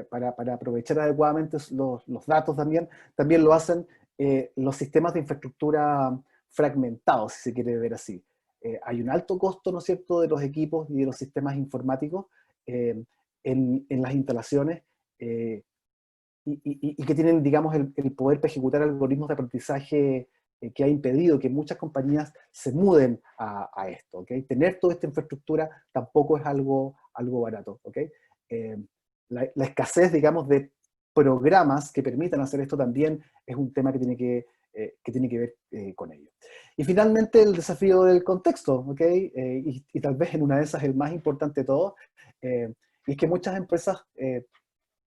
para aprovechar adecuadamente los datos también lo hacen los sistemas de infraestructura fragmentados, si se quiere ver así. Hay un alto costo, ¿no es cierto?, de los equipos y de los sistemas informáticos en las instalaciones y que tienen, digamos, el poder para ejecutar algoritmos de aprendizaje que ha impedido que muchas compañías se muden a esto, ¿ok? Tener toda esta infraestructura tampoco es algo barato, ¿ok? La escasez, digamos, de programas que permitan hacer esto también es un tema que tiene que ver con ello. Y finalmente el desafío del contexto, ¿ok? Y tal vez en una de esas el más importante de todos, y es que muchas empresas,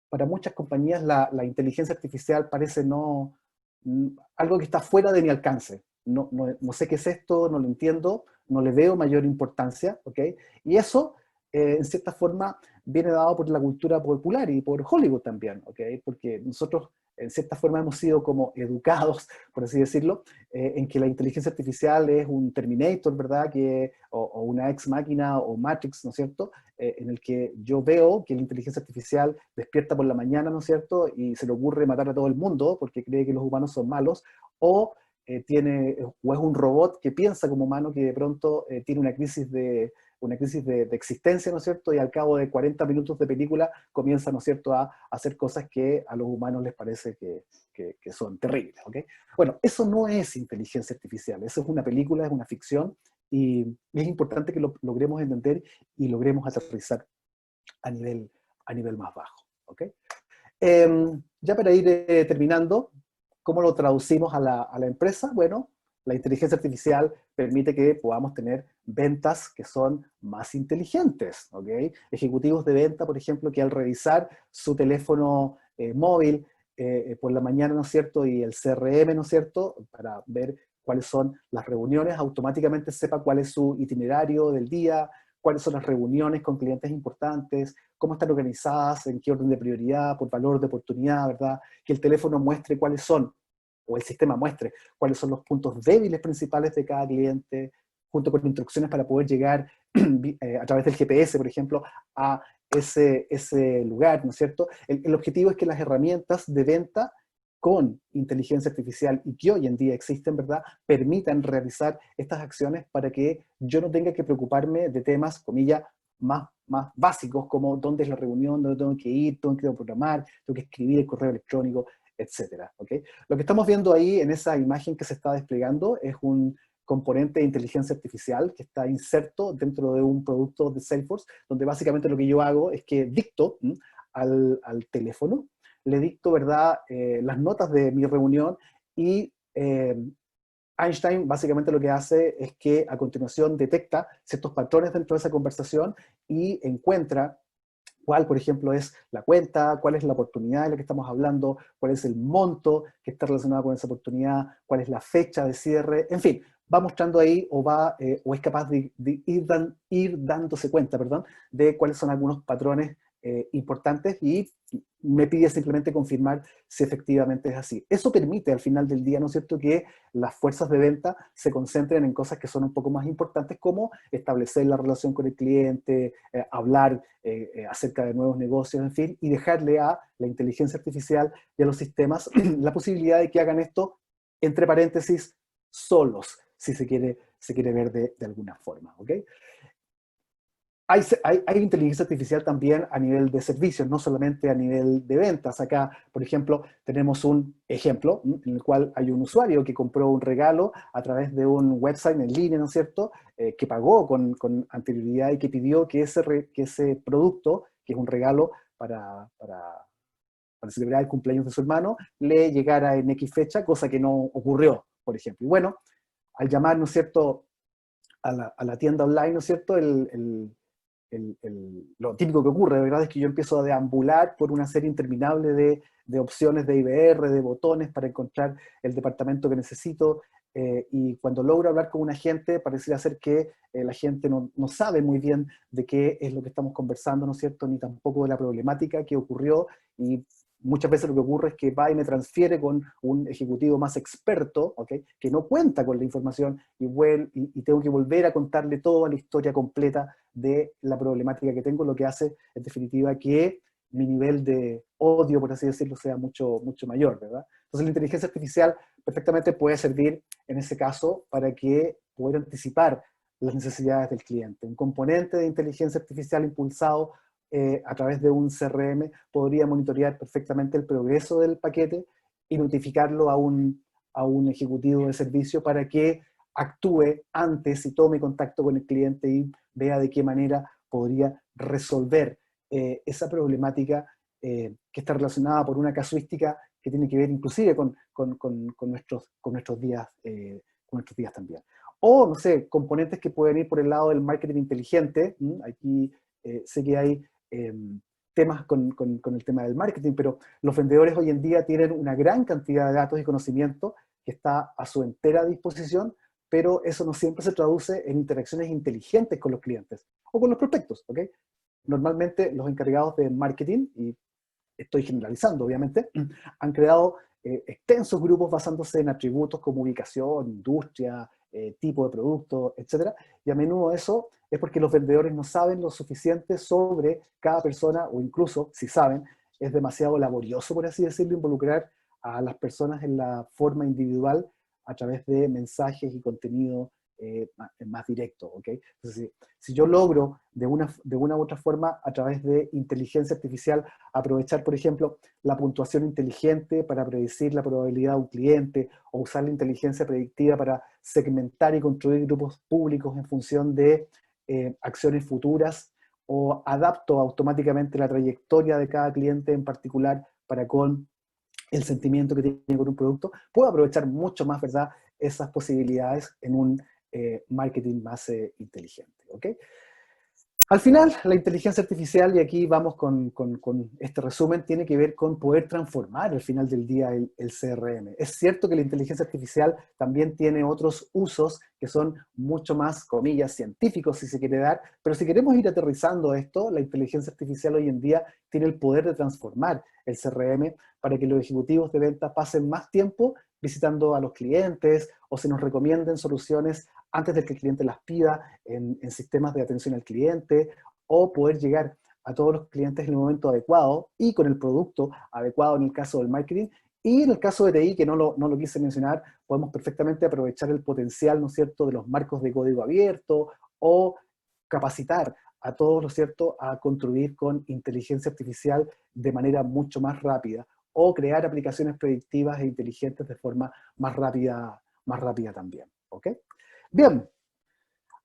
para muchas compañías la inteligencia artificial parece algo que está fuera de mi alcance. No sé qué es esto, no lo entiendo, no le veo mayor importancia, ¿ok? Y eso, en cierta forma, viene dado por la cultura popular y por Hollywood también, ¿ok? Porque nosotros, en cierta forma, hemos sido como educados, por así decirlo, en que la inteligencia artificial es un Terminator, ¿verdad? O una ex máquina o Matrix, ¿no es cierto? En el que yo veo que la inteligencia artificial despierta por la mañana, ¿no es cierto? Y se le ocurre matar a todo el mundo porque cree que los humanos son malos, o o es un robot que piensa como humano que de pronto tiene una crisis de existencia, ¿no es cierto? Y al cabo de 40 minutos de película comienza, ¿no es cierto?, a hacer cosas que a los humanos les parece que son terribles, ¿ok? Bueno, eso no es inteligencia artificial, eso es una película, es una ficción, y es importante que lo logremos entender y logremos aterrizar a nivel más bajo, ¿ok? Ya para ir terminando, ¿cómo lo traducimos a la empresa? Bueno, la inteligencia artificial permite que podamos tener ventas que son más inteligentes, ¿ok? Ejecutivos de venta, por ejemplo, que al revisar su teléfono móvil por la mañana, ¿no es cierto? Y el CRM, ¿no es cierto? Para ver cuáles son las reuniones, automáticamente sepa cuál es su itinerario del día, cuáles son las reuniones con clientes importantes, cómo están organizadas, en qué orden de prioridad, por valor de oportunidad, ¿verdad? Que el teléfono muestre cuáles son, o el sistema muestre cuáles son los puntos débiles principales de cada cliente, junto con instrucciones para poder llegar a través del GPS, por ejemplo, a ese lugar, ¿no es cierto? El objetivo es que las herramientas de venta con inteligencia artificial y que hoy en día existen, ¿verdad?, permitan realizar estas acciones para que yo no tenga que preocuparme de temas, comillas, más básicos, como dónde es la reunión, dónde tengo que ir, dónde tengo que programar, tengo que escribir el correo electrónico, etcétera, ¿ok? Lo que estamos viendo ahí en esa imagen que se está desplegando es un componente de inteligencia artificial que está inserto dentro de un producto de Salesforce, donde básicamente lo que yo hago es que dicto al teléfono, le dicto, ¿verdad?, las notas de mi reunión y Einstein básicamente lo que hace es que a continuación detecta ciertos patrones dentro de esa conversación y encuentra cuál, por ejemplo, es la cuenta, cuál es la oportunidad de la que estamos hablando, cuál es el monto que está relacionado con esa oportunidad, cuál es la fecha de cierre, en fin, va mostrando ahí o es capaz de ir dándose cuenta, perdón, de cuáles son algunos patrones importantes y me pide simplemente confirmar si efectivamente es así. Eso permite al final del día, ¿no es cierto?, que las fuerzas de venta se concentren en cosas que son un poco más importantes, como establecer la relación con el cliente, hablar acerca de nuevos negocios, en fin, y dejarle a la inteligencia artificial y a los sistemas la posibilidad de que hagan esto, entre paréntesis, solos, si se quiere ver de alguna forma, ¿ok? Hay inteligencia artificial también a nivel de servicios, no solamente a nivel de ventas. Acá, por ejemplo, tenemos un ejemplo en el cual hay un usuario que compró un regalo a través de un website en línea, ¿no es cierto?, que pagó con anterioridad y que pidió que ese producto, que es un regalo para celebrar el cumpleaños de su hermano, le llegara en X fecha, cosa que no ocurrió, por ejemplo. Y bueno, al llamar, ¿no es cierto?, a la tienda online, ¿no es cierto?, lo típico que ocurre, de verdad, es que yo empiezo a deambular por una serie interminable de opciones de IVR, de botones para encontrar el departamento que necesito, y cuando logro hablar con un agente, pareciera ser que la gente no sabe muy bien de qué es lo que estamos conversando, ¿no es cierto?, ni tampoco de la problemática que ocurrió, y muchas veces lo que ocurre es que va y me transfiere con un ejecutivo más experto, ¿ok?, que no cuenta con la información, y tengo que volver a contarle toda la historia completa de la problemática que tengo, lo que hace, en definitiva, que mi nivel de odio, por así decirlo, sea mucho, mucho mayor, ¿verdad? Entonces la inteligencia artificial perfectamente puede servir en ese caso para que poder anticipar las necesidades del cliente. Un componente de inteligencia artificial impulsado a través de un CRM podría monitorear perfectamente el progreso del paquete y notificarlo a un ejecutivo de servicio para que actúe antes y tome contacto con el cliente y vea de qué manera podría resolver esa problemática que está relacionada por una casuística que tiene que ver inclusive con nuestros días también. O, no sé, componentes que pueden ir por el lado del marketing inteligente. Aquí sé que hay temas con el tema del marketing, pero los vendedores hoy en día tienen una gran cantidad de datos y conocimiento que está a su entera disposición, pero eso no siempre se traduce en interacciones inteligentes con los clientes o con los prospectos, ¿ok? Normalmente los encargados de marketing, y estoy generalizando obviamente, han creado extensos grupos basándose en atributos como ubicación, industria, tipo de producto, etc. Y a menudo eso es porque los vendedores no saben lo suficiente sobre cada persona, o incluso, si saben, es demasiado laborioso, por así decirlo, involucrar a las personas en la forma individual a través de mensajes y contenido más directo, ¿ok? Entonces, si yo logro de una u otra forma, a través de inteligencia artificial, aprovechar, por ejemplo, la puntuación inteligente para predecir la probabilidad de un cliente, o usar la inteligencia predictiva para segmentar y construir grupos públicos en función de acciones futuras, o adapto automáticamente la trayectoria de cada cliente en particular para con el sentimiento que tiene con un producto, puedo aprovechar mucho más, ¿verdad?, esas posibilidades en un marketing más inteligente, ¿ok? Al final, la inteligencia artificial, y aquí vamos con este resumen, tiene que ver con poder transformar al final del día el CRM. Es cierto que la inteligencia artificial también tiene otros usos que son mucho más, comillas, científicos, si se quiere dar, pero si queremos ir aterrizando esto, la inteligencia artificial hoy en día tiene el poder de transformar el CRM para que los ejecutivos de venta pasen más tiempo visitando a los clientes, o se nos recomienden soluciones antes de que el cliente las pida en sistemas de atención al cliente, o poder llegar a todos los clientes en el momento adecuado y con el producto adecuado en el caso del marketing. Y en el caso de TI, que no lo quise mencionar, podemos perfectamente aprovechar el potencial, ¿no es cierto?, de los marcos de código abierto, o capacitar a todos, ¿no es cierto?, a construir con inteligencia artificial de manera mucho más rápida, o crear aplicaciones predictivas e inteligentes de forma más rápida también, ¿ok? Bien,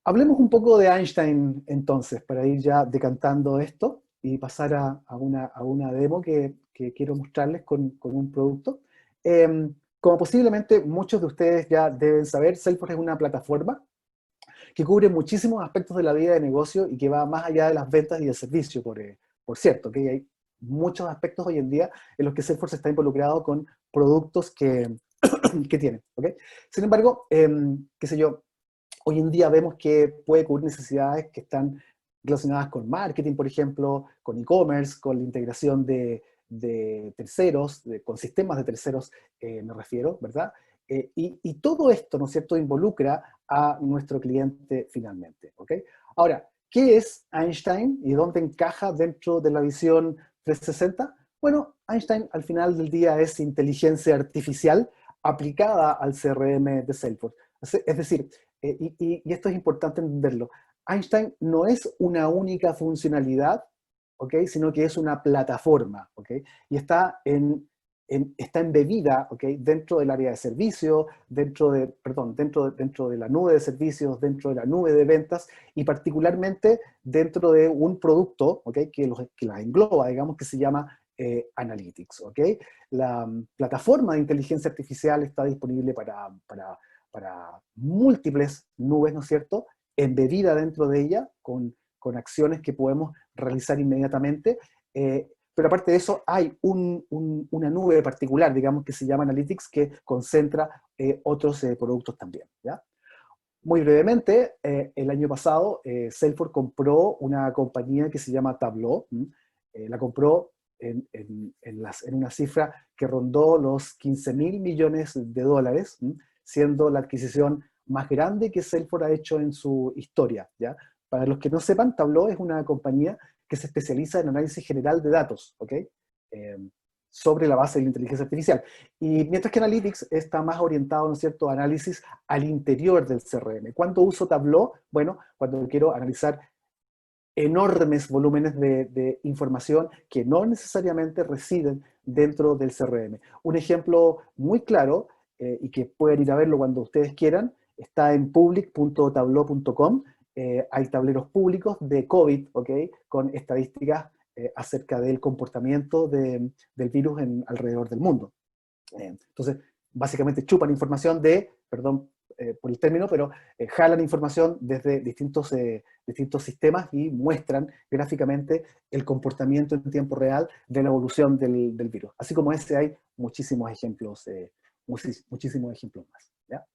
hablemos un poco de Einstein entonces, para ir ya decantando esto y pasar a una demo que quiero mostrarles con un producto. Como posiblemente muchos de ustedes ya deben saber, Salesforce es una plataforma que cubre muchísimos aspectos de la vida de negocio y que va más allá de las ventas y del servicio, por cierto, que hay muchos aspectos hoy en día en los que Salesforce está involucrado con productos que tienen, ¿ok? Sin embargo, qué sé yo, hoy en día vemos que puede cubrir necesidades que están relacionadas con marketing, por ejemplo, con e-commerce, con la integración de terceros, con sistemas de terceros, me refiero, ¿verdad? Y todo esto, ¿no es cierto?, involucra a nuestro cliente finalmente, ¿ok? Ahora, ¿qué es Einstein y dónde encaja dentro de la visión 360? Bueno, Einstein al final del día es inteligencia artificial aplicada al CRM de Salesforce. Es decir, y esto es importante entenderlo, Einstein no es una única funcionalidad, ¿ok?, sino que es una plataforma, ¿ok? Y está embebida, ¿ok?, dentro del área de servicio, dentro de la nube de servicios, dentro de la nube de ventas, y particularmente dentro de un producto, ¿ok?, que la engloba, digamos, que se llama Analytics, ¿ok? La plataforma de inteligencia artificial está disponible para múltiples nubes, ¿no es cierto?, embebida dentro de ella, con acciones que podemos realizar inmediatamente, pero aparte de eso hay una nube particular, digamos, que se llama Analytics, que concentra otros productos también, ¿ya? Muy brevemente, el año pasado Salesforce compró una compañía que se llama Tableau. La compró en una cifra que rondó los 15.000 millones de dólares, siendo la adquisición más grande que Salesforce ha hecho en su historia, ¿ya? Para los que no sepan, Tableau es una compañía que se especializa en análisis general de datos, ¿ok? Eh, sobre la base de la inteligencia artificial. Y mientras que Analytics está más orientado, ¿no es cierto?, a análisis al interior del CRM. ¿Cuándo uso Tableau? Bueno, cuando quiero analizar enormes volúmenes de información que no necesariamente residen dentro del CRM. Un ejemplo muy claro, y que pueden ir a verlo cuando ustedes quieran, está en public.tableau.com. Hay tableros públicos de COVID, ¿ok? Con estadísticas acerca del comportamiento del virus alrededor del mundo. Entonces, básicamente chupan información perdón por el término, pero jalan información desde distintos sistemas y muestran gráficamente el comportamiento en tiempo real de la evolución del virus. Así como ese hay muchísimos ejemplos, muchísimos ejemplos más, ¿ya?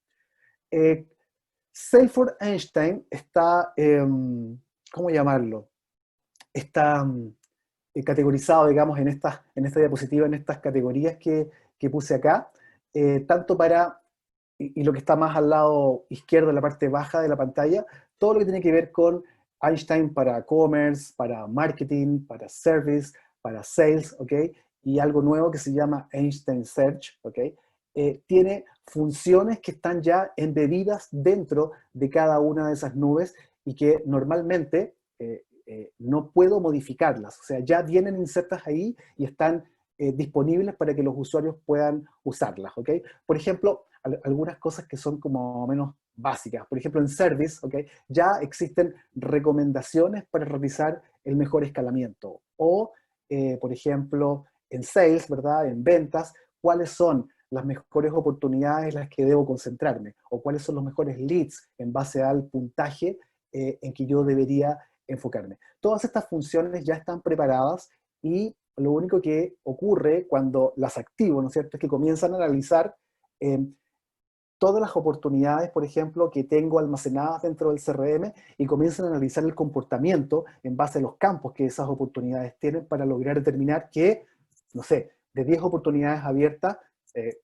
Salesforce Einstein está, ¿cómo llamarlo? Está categorizado, digamos, en esta diapositiva, en estas categorías que puse acá, tanto para, y lo que está más al lado izquierdo, en la parte baja de la pantalla, todo lo que tiene que ver con Einstein para commerce, para marketing, para service, para sales, ¿ok? Y algo nuevo que se llama Einstein Search, ¿ok? Tiene funciones que están ya embebidas dentro de cada una de esas nubes y que normalmente no puedo modificarlas. O sea, ya vienen insertas ahí y están disponibles para que los usuarios puedan usarlas, ¿ok? Por ejemplo, algunas cosas que son como o menos básicas. Por ejemplo, en Service, ¿ok? Ya existen recomendaciones para realizar el mejor escalamiento. O, por ejemplo, en Sales, ¿verdad? En ventas, ¿cuáles son las mejores oportunidades en las que debo concentrarme? O cuáles son los mejores leads en base al puntaje en que yo debería enfocarme. Todas estas funciones ya están preparadas y lo único que ocurre cuando las activo, ¿no es cierto?, es que comienzan a analizar eh, todas las oportunidades, por ejemplo, que tengo almacenadas dentro del CRM y comienzan a analizar el comportamiento en base a los campos que esas oportunidades tienen para lograr determinar que, no sé, de 10 oportunidades abiertas,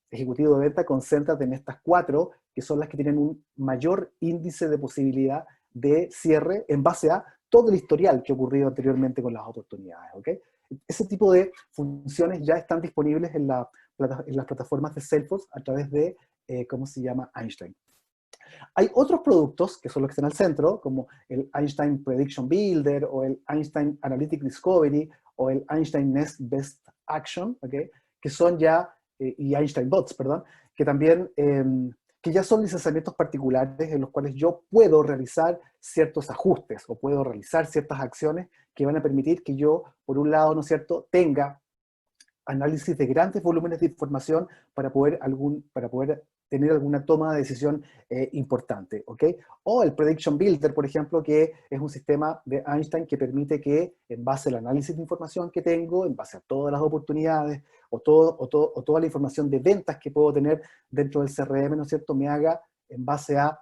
ejecutivo de venta, concéntrate en estas 4 que son las que tienen un mayor índice de posibilidad de cierre en base a todo el historial que ha ocurrido anteriormente con las oportunidades, ¿ok? Ese tipo de funciones ya están disponibles en las plataformas de Salesforce a través de, ¿cómo se llama? Einstein. Hay otros productos, que son los que están al centro, como el Einstein Prediction Builder, o el Einstein Analytic Discovery, o el Einstein Next Best Action, ¿okay? Que son ya, y Einstein Bots, perdón, que también, que ya son licenciamientos particulares en los cuales yo puedo realizar ciertos ajustes, o puedo realizar ciertas acciones que van a permitir que yo, por un lado, ¿no es cierto?, tenga análisis de grandes volúmenes de información para poder tener alguna toma de decisión importante, ¿ok? O el Prediction Builder, por ejemplo, que es un sistema de Einstein que permite que, en base al análisis de información que tengo, en base a todas las oportunidades, o toda la información de ventas que puedo tener dentro del CRM, ¿no es cierto?, me haga, en base a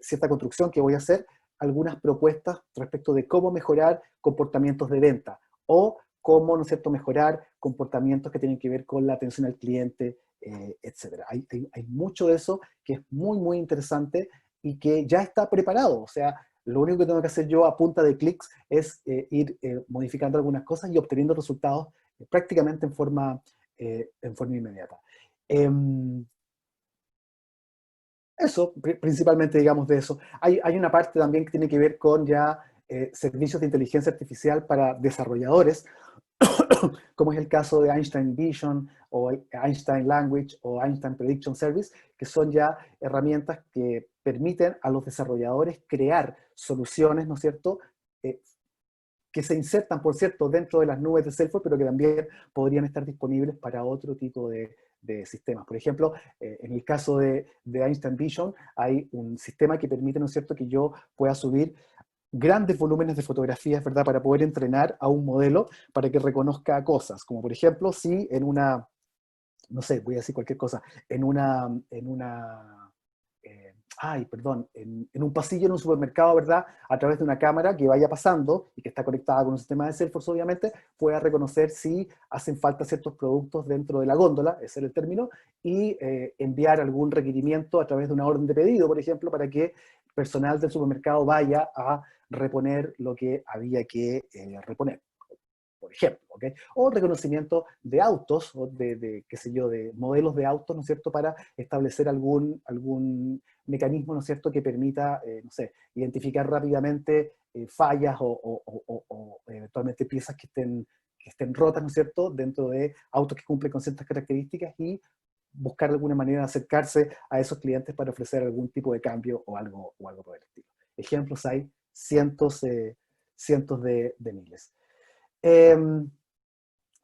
cierta construcción que voy a hacer, algunas propuestas respecto de cómo mejorar comportamientos de venta, o cómo, ¿no es cierto?, mejorar comportamientos que tienen que ver con la atención al cliente, etc. Hay mucho de eso que es muy, muy interesante y que ya está preparado. O sea, lo único que tengo que hacer yo a punta de clics es ir modificando algunas cosas y obteniendo resultados prácticamente en forma inmediata. Eso, principalmente, digamos, de eso. Hay una parte también que tiene que ver con ya servicios de inteligencia artificial para desarrolladores, como es el caso de Einstein Vision, o Einstein Language, o Einstein Prediction Service, que son ya herramientas que permiten a los desarrolladores crear soluciones, ¿no es cierto?, que se insertan, por cierto, dentro de las nubes de Salesforce, pero que también podrían estar disponibles para otro tipo de sistemas. Por ejemplo, en el caso de Einstein Vision, hay un sistema que permite, ¿no es cierto?, que yo pueda subir grandes volúmenes de fotografías, ¿verdad? Para poder entrenar a un modelo para que reconozca cosas, como por ejemplo, si en una, no sé, voy a decir cualquier cosa, perdón, en un pasillo en un supermercado, ¿verdad? A través de una cámara que vaya pasando y que está conectada con un sistema de Salesforce, obviamente, pueda reconocer si hacen falta ciertos productos dentro de la góndola, ese es el término, y enviar algún requerimiento a través de una orden de pedido, por ejemplo, para que el personal del supermercado vaya a reponer lo que había que reponer, por ejemplo, ¿ok? O reconocimiento de autos, o qué sé yo, de modelos de autos, ¿no es cierto?, para establecer algún mecanismo, ¿no es cierto?, que permita, no sé, identificar rápidamente fallas o eventualmente piezas que estén rotas, ¿no es cierto?, dentro de autos que cumplen con ciertas características y buscar de alguna manera acercarse a esos clientes para ofrecer algún tipo de cambio o algo por el estilo. Ejemplos hay cientos de miles. Eh,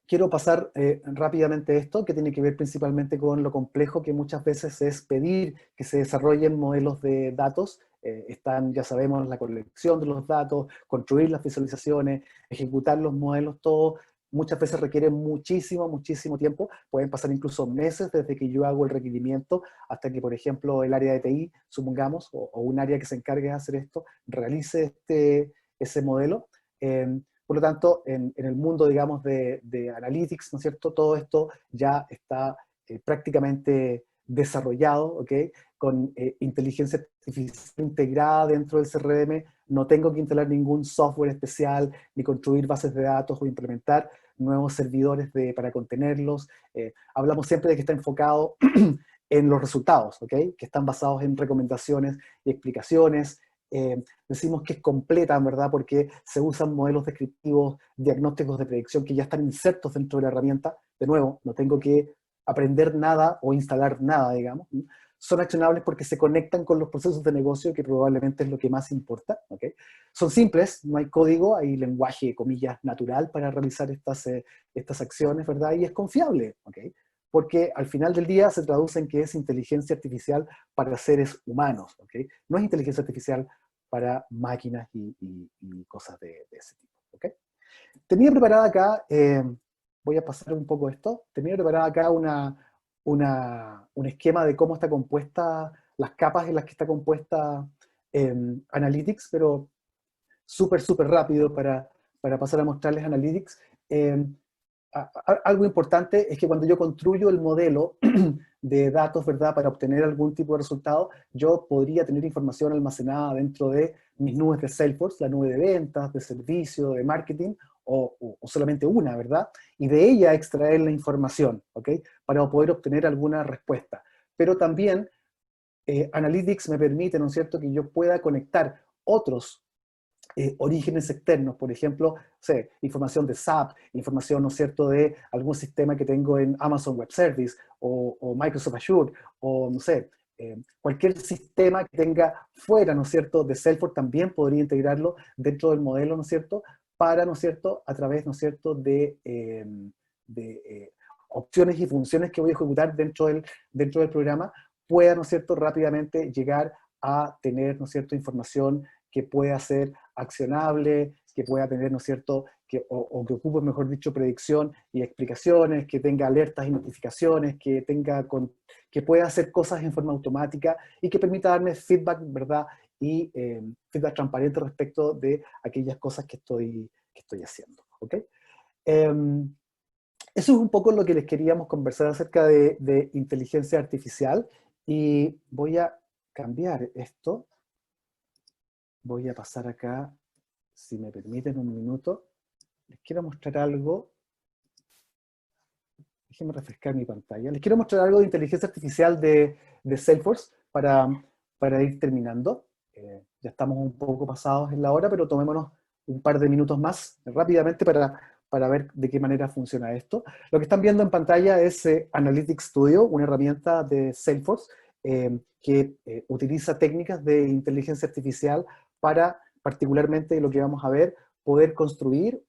Quiero pasar rápidamente esto, que tiene que ver principalmente con lo complejo que muchas veces es pedir que se desarrollen modelos de datos. Están, ya sabemos, la colección de los datos, construir las visualizaciones, ejecutar los modelos, todo. Muchas veces requiere muchísimo tiempo. Pueden pasar incluso meses desde que yo hago el requerimiento hasta que, por ejemplo, el área de TI, supongamos, o un área que se encargue de hacer esto, realice ese modelo. Por lo tanto, en el mundo, digamos, de Analytics, ¿no es cierto? Todo esto ya está prácticamente desarrollado, ¿ok? Con inteligencia artificial integrada dentro del CRM, no tengo que instalar ningún software especial, ni construir bases de datos o implementar nuevos servidores para contenerlos. Hablamos siempre de que está enfocado en los resultados, ¿ok? Que están basados en recomendaciones y explicaciones. Decimos que es completa, en verdad, porque se usan modelos descriptivos, diagnósticos de predicción que ya están insertos dentro de la herramienta. De nuevo, no tengo que aprender nada o instalar nada, digamos. Son accionables porque se conectan con los procesos de negocio, que probablemente es lo que más importa. ¿Okay? Son simples, no hay código, hay lenguaje, comillas, natural para realizar estas acciones, ¿verdad? Y es confiable, ¿okay? Porque al final del día se traduce en que es inteligencia artificial para seres humanos, ¿okay? No es inteligencia artificial para máquinas y cosas de ese tipo. ¿Okay? Tenía preparada acá, voy a pasar un poco esto, tenía preparada acá un esquema de cómo está compuesta, las capas en las que está compuesta Analytics, pero súper rápido para pasar a mostrarles Analytics. Eh, Algo importante es que cuando yo construyo el modelo de datos, ¿verdad?, para obtener algún tipo de resultado, yo podría tener información almacenada dentro de mis nubes de Salesforce, la nube de ventas, de servicio, de marketing, o solamente una, ¿verdad? Y de ella extraer la información, ¿ok? Para poder obtener alguna respuesta. Pero también Analytics me permite, ¿no es cierto?, que yo pueda conectar otros orígenes externos, por ejemplo, sé, información de SAP, información, ¿no es cierto?, de algún sistema que tengo en Amazon Web Service o Microsoft Azure, o no sé, cualquier sistema que tenga fuera, ¿no es cierto?, de Salesforce también podría integrarlo dentro del modelo, ¿no es cierto?, para, ¿no es cierto?, a través, ¿no es cierto?, de opciones y funciones que voy a ejecutar dentro del programa, pueda, ¿no es cierto?, rápidamente llegar a tener, ¿no es cierto?, información que pueda ser accionable, que pueda tener, ¿no es cierto?, o que ocupe, mejor dicho, predicción y explicaciones, que tenga alertas y notificaciones, que pueda hacer cosas en forma automática y que permita darme feedback, ¿verdad?, y feedback transparente respecto de aquellas cosas que estoy haciendo. ¿Ok? Eso es un poco lo que les queríamos conversar acerca de inteligencia artificial, y voy a cambiar esto. Voy a pasar acá, si me permiten un minuto. Les quiero mostrar algo. Déjenme refrescar mi pantalla. Les quiero mostrar algo de inteligencia artificial de Salesforce para ir terminando. Ya estamos un poco pasados en la hora, pero tomémonos un par de minutos más rápidamente para ver de qué manera funciona esto. Lo que están viendo en pantalla es Analytics Studio, una herramienta de Salesforce que utiliza técnicas de inteligencia artificial para, particularmente lo que vamos a ver, poder construir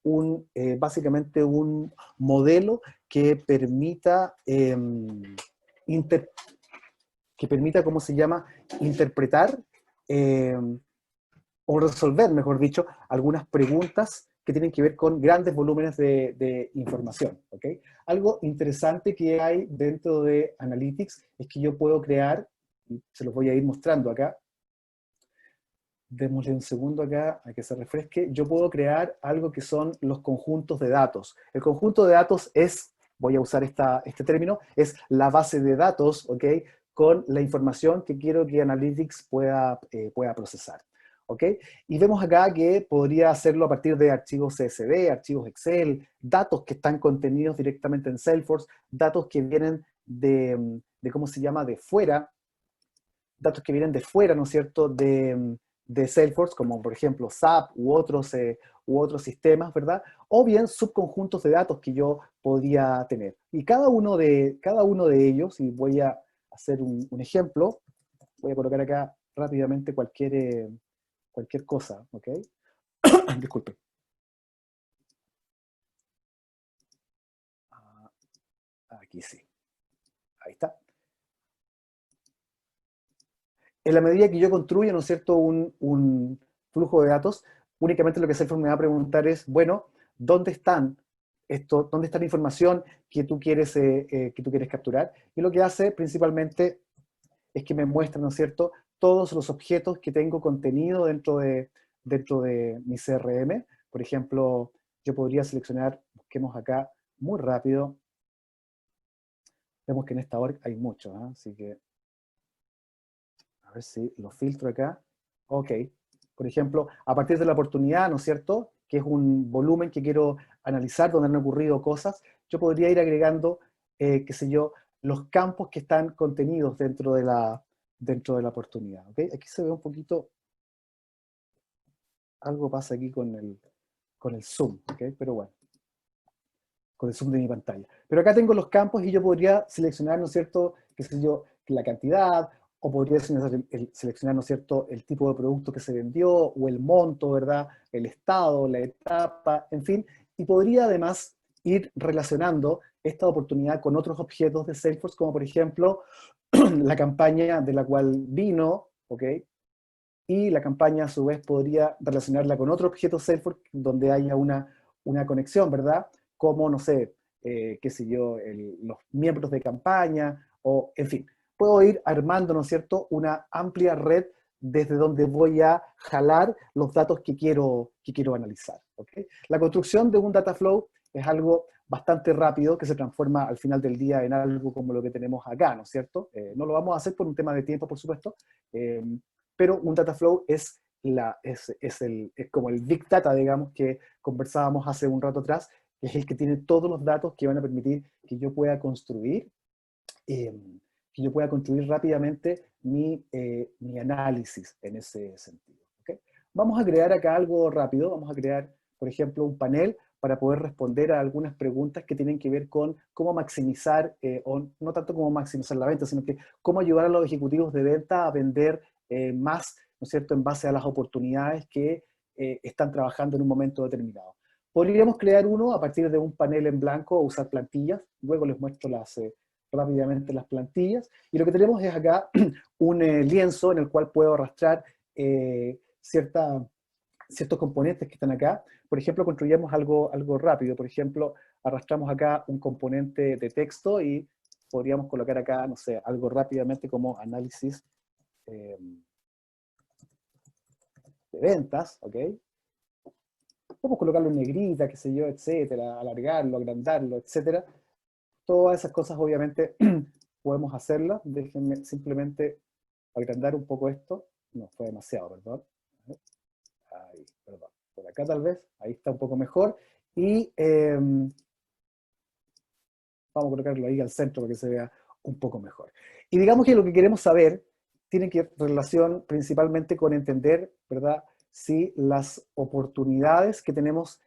básicamente un modelo que permita, ¿cómo se llama?, interpretar o resolver, mejor dicho, algunas preguntas que tienen que ver con grandes volúmenes de información, ¿ok? Algo interesante que hay dentro de Analytics es que yo puedo crear, y se los voy a ir mostrando acá, démosle un segundo acá a que se refresque, yo puedo crear algo que son los conjuntos de datos. El conjunto de datos es, voy a usar este término, es la base de datos, ¿ok? Con la información que quiero que Analytics pueda procesar. ¿Ok? Y vemos acá que podría hacerlo a partir de archivos CSV, archivos Excel, datos que están contenidos directamente en Salesforce, datos que vienen de ¿cómo se llama?, de fuera, datos que vienen de fuera, ¿no es cierto?, de Salesforce, como por ejemplo SAP u otros sistemas, ¿verdad? O bien subconjuntos de datos que yo podría tener. Y cada uno de ellos, y voy a hacer un ejemplo, voy a colocar acá rápidamente cualquier cosa, ¿ok? Disculpe. Aquí sí. Ahí está. En la medida que yo construya, ¿no es cierto?, un flujo de datos, únicamente lo que Salesforce me va a preguntar es, bueno, ¿dónde está la información que tú quieres capturar? Y lo que hace principalmente es que me muestra, ¿no es cierto?, todos los objetos que tengo contenido dentro de mi CRM. Por ejemplo, yo podría seleccionar, busquemos acá muy rápido, vemos que en esta org hay muchos, ¿eh? Así que a ver si lo filtro acá. Ok. Por ejemplo, a partir de la oportunidad, ¿no es cierto?, que es un volumen que quiero analizar, donde han ocurrido cosas, yo podría ir agregando, qué sé yo, los campos que están contenidos dentro de la oportunidad. ¿Ok? Aquí se ve un poquito, algo pasa aquí con el zoom, ¿ok? Pero bueno, con el zoom de mi pantalla. Pero acá tengo los campos y yo podría seleccionar, ¿no es cierto?, qué sé yo, la cantidad, o podría seleccionar, ¿no es cierto?, el tipo de producto que se vendió, o el monto, ¿verdad?, el estado, la etapa, en fin, y podría además ir relacionando esta oportunidad con otros objetos de Salesforce, como por ejemplo, la campaña de la cual vino, ¿ok? Y la campaña a su vez podría relacionarla con otro objeto Salesforce donde haya una conexión, ¿verdad? Como, no sé, qué sé yo, los miembros de campaña, o en fin, puedo ir armando, ¿no es cierto?, una amplia red desde donde voy a jalar los datos que quiero analizar. ¿Ok? La construcción de un data flow es algo bastante rápido que se transforma al final del día en algo como lo que tenemos acá, ¿no es cierto? No lo vamos a hacer por un tema de tiempo, por supuesto, pero un data flow es como el big data, digamos, que conversábamos hace un rato atrás, que es el que tiene todos los datos que van a permitir que yo pueda construir, eh, rápidamente mi análisis en ese sentido. ¿Ok? Vamos a crear acá algo rápido, vamos a crear, por ejemplo, un panel para poder responder a algunas preguntas que tienen que ver con cómo maximizar, o no tanto cómo maximizar la venta, sino que cómo ayudar a los ejecutivos de venta a vender más, ¿no es cierto?, en base a las oportunidades que están trabajando en un momento determinado. Podríamos crear uno a partir de un panel en blanco o usar plantillas, luego les muestro rápidamente las plantillas, y lo que tenemos es acá un lienzo en el cual puedo arrastrar ciertos componentes que están acá. Por ejemplo, construyamos algo rápido. Por ejemplo, arrastramos acá un componente de texto y podríamos colocar acá, no sé, algo rápidamente como análisis de ventas, ¿ok? Podemos colocarlo en negrita, qué sé yo, etcétera, alargarlo, agrandarlo, etcétera. Todas esas cosas, obviamente, podemos hacerlas. Déjenme simplemente agrandar un poco esto. No, fue demasiado, perdón. Ahí, perdón. Por acá tal vez, ahí está un poco mejor. Y vamos a colocarlo ahí al centro para que se vea un poco mejor. Y digamos que lo que queremos saber tiene que relación principalmente con entender, ¿verdad?, si las oportunidades que tenemos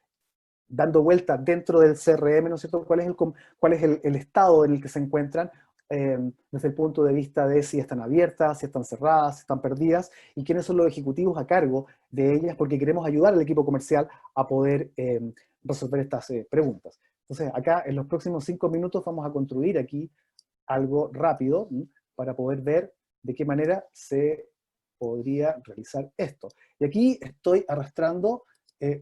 dando vueltas dentro del CRM, ¿no es cierto?, cuál es el estado en el que se encuentran, desde el punto de vista de si están abiertas, si están cerradas, si están perdidas, y quiénes son los ejecutivos a cargo de ellas, porque queremos ayudar al equipo comercial a poder resolver estas preguntas. Entonces, acá en los próximos 5 minutos vamos a construir aquí algo rápido para poder ver de qué manera se podría realizar esto. Y aquí estoy arrastrando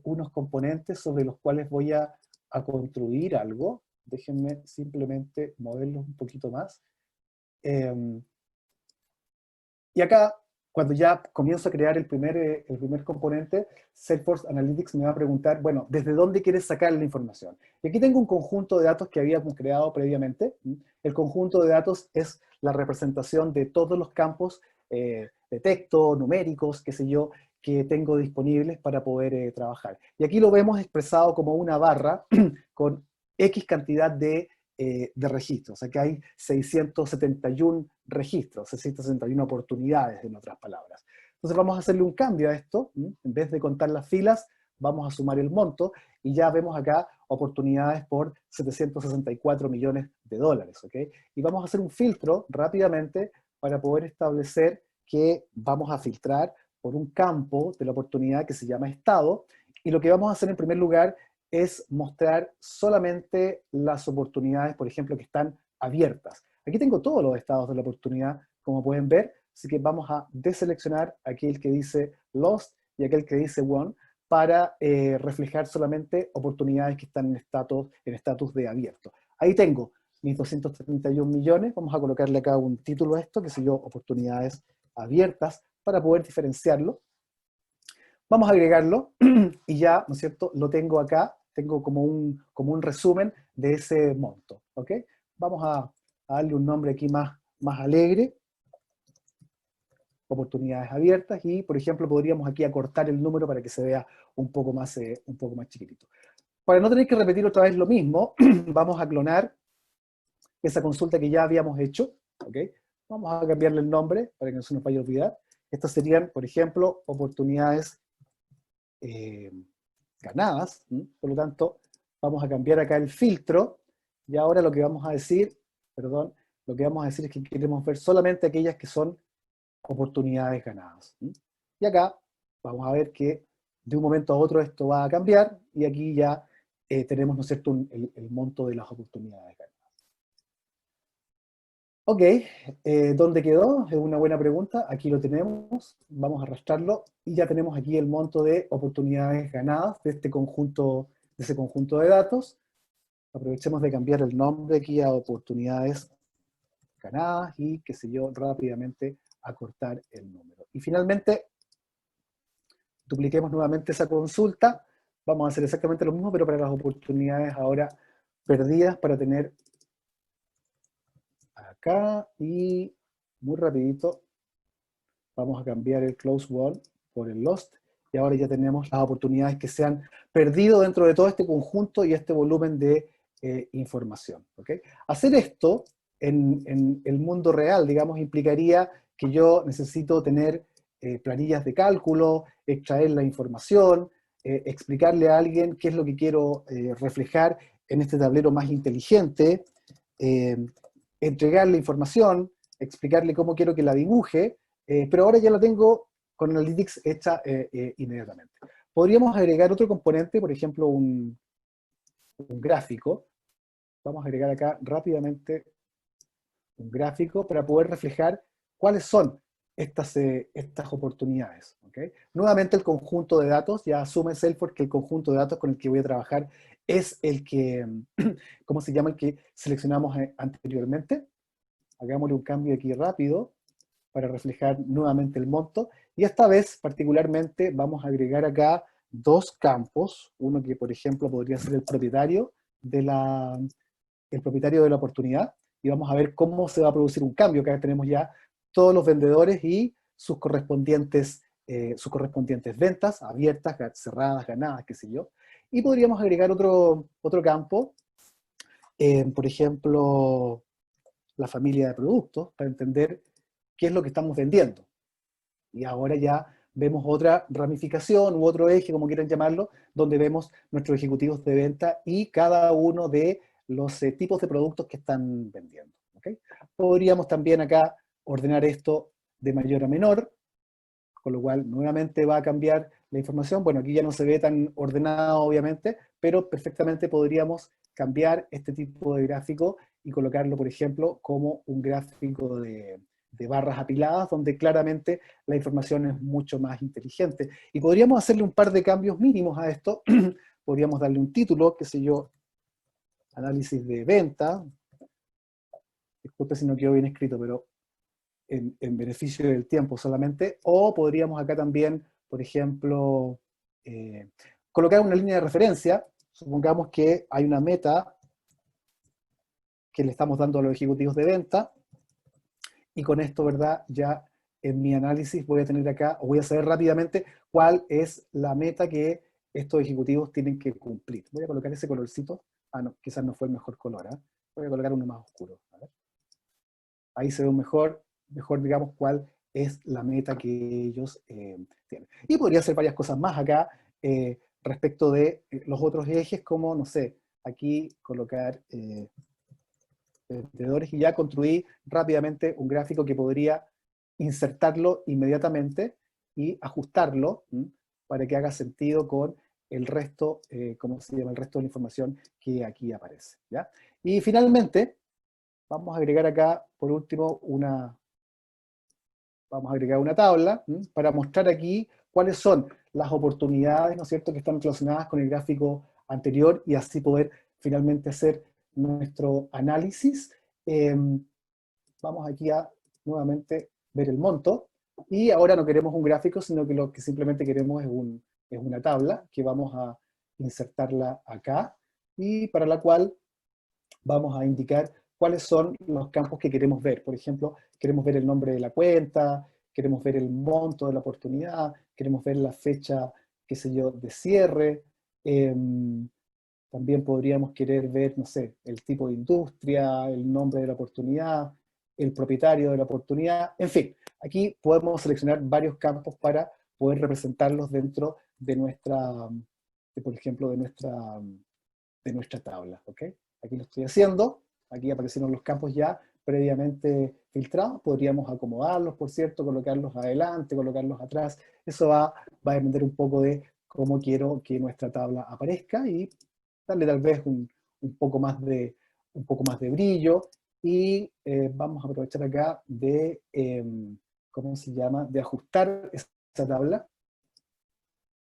unos componentes sobre los cuales voy a construir algo. Déjenme simplemente moverlos un poquito más. Y acá, cuando ya comienzo a crear el primer componente, Salesforce Analytics me va a preguntar, bueno, ¿desde dónde quieres sacar la información? Y aquí tengo un conjunto de datos que habíamos creado previamente. El conjunto de datos es la representación de todos los campos de texto, numéricos, qué sé yo, que tengo disponibles para poder trabajar. Y aquí lo vemos expresado como una barra con X cantidad de registros. Aquí hay 671 registros, 671 oportunidades, en otras palabras. Entonces vamos a hacerle un cambio a esto. En vez de contar las filas, vamos a sumar el monto, y ya vemos acá oportunidades por 764 millones de dólares. ¿Okay? Y vamos a hacer un filtro rápidamente para poder establecer que vamos a filtrar por un campo de la oportunidad que se llama estado, y lo que vamos a hacer en primer lugar es mostrar solamente las oportunidades, por ejemplo, que están abiertas. Aquí tengo todos los estados de la oportunidad, como pueden ver, así que vamos a deseleccionar aquel que dice lost y aquel que dice won, para reflejar solamente oportunidades que están en estatus de abierto. Ahí tengo mis 231 millones, vamos a colocarle acá un título a esto, que se llama oportunidades abiertas, para poder diferenciarlo. Vamos a agregarlo, y ya, ¿no es cierto?, lo tengo acá, tengo como un resumen de ese monto, ¿ok? Vamos a darle un nombre aquí más alegre, oportunidades abiertas, y por ejemplo podríamos aquí acortar el número para que se vea un poco más chiquitito. Para no tener que repetir otra vez lo mismo, vamos a clonar esa consulta que ya habíamos hecho, ¿ok? Vamos a cambiarle el nombre para que no se nos vaya a olvidar. Estas serían, por ejemplo, oportunidades ganadas. Por lo tanto, vamos a cambiar acá el filtro, y ahora lo que vamos a decir, lo que vamos a decir es que queremos ver solamente aquellas que son oportunidades ganadas. Y acá vamos a ver que de un momento a otro esto va a cambiar, y aquí ya tenemos, ¿no es cierto?, el monto de las oportunidades ganadas. Ok, ¿dónde quedó? Es una buena pregunta. Aquí lo tenemos, vamos a arrastrarlo, y ya tenemos aquí el monto de oportunidades ganadas de ese conjunto de datos. Aprovechemos de cambiar el nombre aquí a oportunidades ganadas, y qué sé yo, rápidamente acortar el número. Y finalmente, dupliquemos nuevamente esa consulta. Vamos a hacer exactamente lo mismo, pero para las oportunidades ahora perdidas, para tener acá, y muy rapidito vamos a cambiar el close won por el lost, y ahora ya tenemos las oportunidades que se han perdido dentro de todo este conjunto y este volumen de información. ¿Okay? Hacer esto en el mundo real, digamos, implicaría que yo necesito tener planillas de cálculo, extraer la información, explicarle a alguien qué es lo que quiero reflejar en este tablero más inteligente, eh, entregarle información, explicarle cómo quiero que la dibuje, pero ahora ya la tengo con Analytics hecha inmediatamente. Podríamos agregar otro componente, por ejemplo, un gráfico. Vamos a agregar acá rápidamente un gráfico para poder reflejar cuáles son estas oportunidades. ¿Okay? Nuevamente el conjunto de datos, ya asume Salesforce que el conjunto de datos con el que voy a trabajar es el que, ¿cómo se llama? El que seleccionamos anteriormente. Hagámosle un cambio aquí rápido para reflejar nuevamente el monto, y esta vez particularmente vamos a agregar acá dos campos, uno que por ejemplo podría ser el propietario de la oportunidad, y vamos a ver cómo se va a producir un cambio. Acá tenemos ya todos los vendedores y sus correspondientes ventas, abiertas, cerradas, ganadas, qué sé yo, y podríamos agregar otro campo, por ejemplo, la familia de productos, para entender qué es lo que estamos vendiendo. Y ahora ya vemos otra ramificación u otro eje, como quieran llamarlo, donde vemos nuestros ejecutivos de venta y cada uno de los tipos de productos que están vendiendo. ¿Okay? Podríamos también acá ordenar esto de mayor a menor, con lo cual nuevamente va a cambiar la información. Bueno, aquí ya no se ve tan ordenado, obviamente, pero perfectamente podríamos cambiar este tipo de gráfico y colocarlo, por ejemplo, como un gráfico de de barras apiladas, donde claramente la información es mucho más inteligente. Y podríamos hacerle un par de cambios mínimos a esto. Podríamos darle un título, qué sé yo, análisis de venta. Disculpe si no quedó bien escrito, pero en beneficio del tiempo solamente. O podríamos acá también, por ejemplo, colocar una línea de referencia. Supongamos que hay una meta que le estamos dando a los ejecutivos de venta, y con esto, ¿verdad? Ya en mi análisis voy a tener acá, o voy a saber rápidamente cuál es la meta que estos ejecutivos tienen que cumplir. Voy a colocar ese colorcito. Ah, no, quizás no fue el mejor color, ¿eh? Voy a colocar uno más oscuro. A ver. Ahí se ve mejor, digamos, cuál es la meta que ellos tienen. Y podría hacer varias cosas más acá respecto de los otros ejes, como, no sé, aquí colocar vendedores, y ya construí rápidamente un gráfico que podría insertarlo inmediatamente y ajustarlo para que haga sentido con el resto, ¿cómo se llama? El resto de la información que aquí aparece, ¿ya? Y finalmente, vamos a agregar acá, por último, vamos a agregar una tabla para mostrar aquí cuáles son las oportunidades, ¿no es cierto?, que están relacionadas con el gráfico anterior, y así poder finalmente hacer nuestro análisis. Vamos aquí a nuevamente ver el monto, y ahora no queremos un gráfico, sino que lo que simplemente queremos es una tabla que vamos a insertarla acá, y para la cual vamos a indicar cuáles son los campos que queremos ver. Por ejemplo, queremos ver el nombre de la cuenta, queremos ver el monto de la oportunidad, queremos ver la fecha, qué sé yo, de cierre. También podríamos querer ver, no sé, el tipo de industria, el nombre de la oportunidad, el propietario de la oportunidad. En fin, aquí podemos seleccionar varios campos para poder representarlos dentro de nuestra, por ejemplo, de nuestra tabla, ¿ok? Aquí lo estoy haciendo, aquí aparecieron los campos ya previamente filtrados, podríamos acomodarlos, por cierto, colocarlos adelante, colocarlos atrás. Eso va a depender un poco de cómo quiero que nuestra tabla aparezca, y darle tal vez un poco más de brillo, y vamos a aprovechar acá de, ¿cómo se llama?, de ajustar esa tabla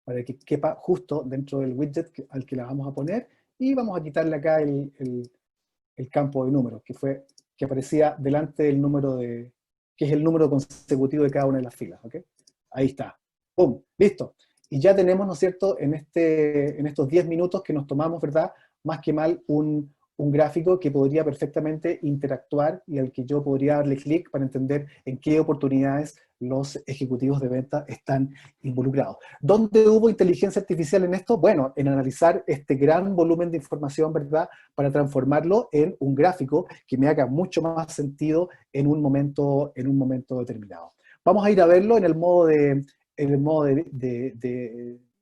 para que quepa justo dentro del widget al que la vamos a poner, y vamos a quitarle acá el campo de números, que aparecía delante del número que es el número consecutivo de cada una de las filas, ¿ok? Ahí está. ¡Pum! ¡Listo! Y ya tenemos, ¿no es cierto?, en estos 10 minutos que nos tomamos, ¿verdad?, más que mal un gráfico que podría perfectamente interactuar, y al que yo podría darle clic para entender en qué oportunidades los ejecutivos de venta están involucrados. ¿Dónde hubo inteligencia artificial en esto? Bueno, en analizar este gran volumen de información, ¿verdad?, para transformarlo en un gráfico que me haga mucho más sentido en un momento determinado. Vamos a ir a verlo en el modo de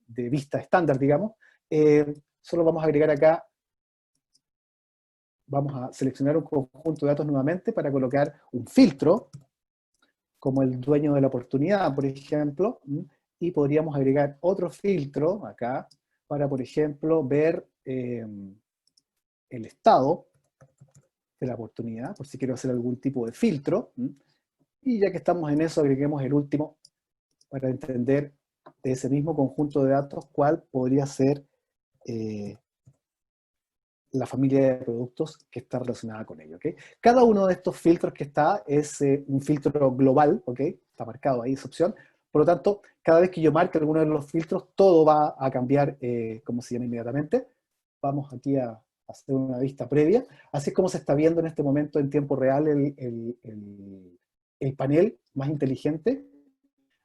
vista estándar, digamos. Solo vamos a agregar acá, vamos a seleccionar un conjunto de datos nuevamente para colocar un filtro, como el dueño de la oportunidad, por ejemplo, y podríamos agregar otro filtro acá para, por ejemplo, ver el estado de la oportunidad, por si quiero hacer algún tipo de filtro. Y ya que estamos en eso, agreguemos el último para entender de ese mismo conjunto de datos cuál podría ser la familia de productos que está relacionada con ello, ¿ok? Cada uno de estos filtros que está es un filtro global, ¿ok? Está marcado ahí esa opción. Por lo tanto, cada vez que yo marque alguno de los filtros, todo va a cambiar, ¿cómo se llama?, inmediatamente. Vamos aquí a hacer una vista previa. Así es como se está viendo en este momento en tiempo real el panel más inteligente.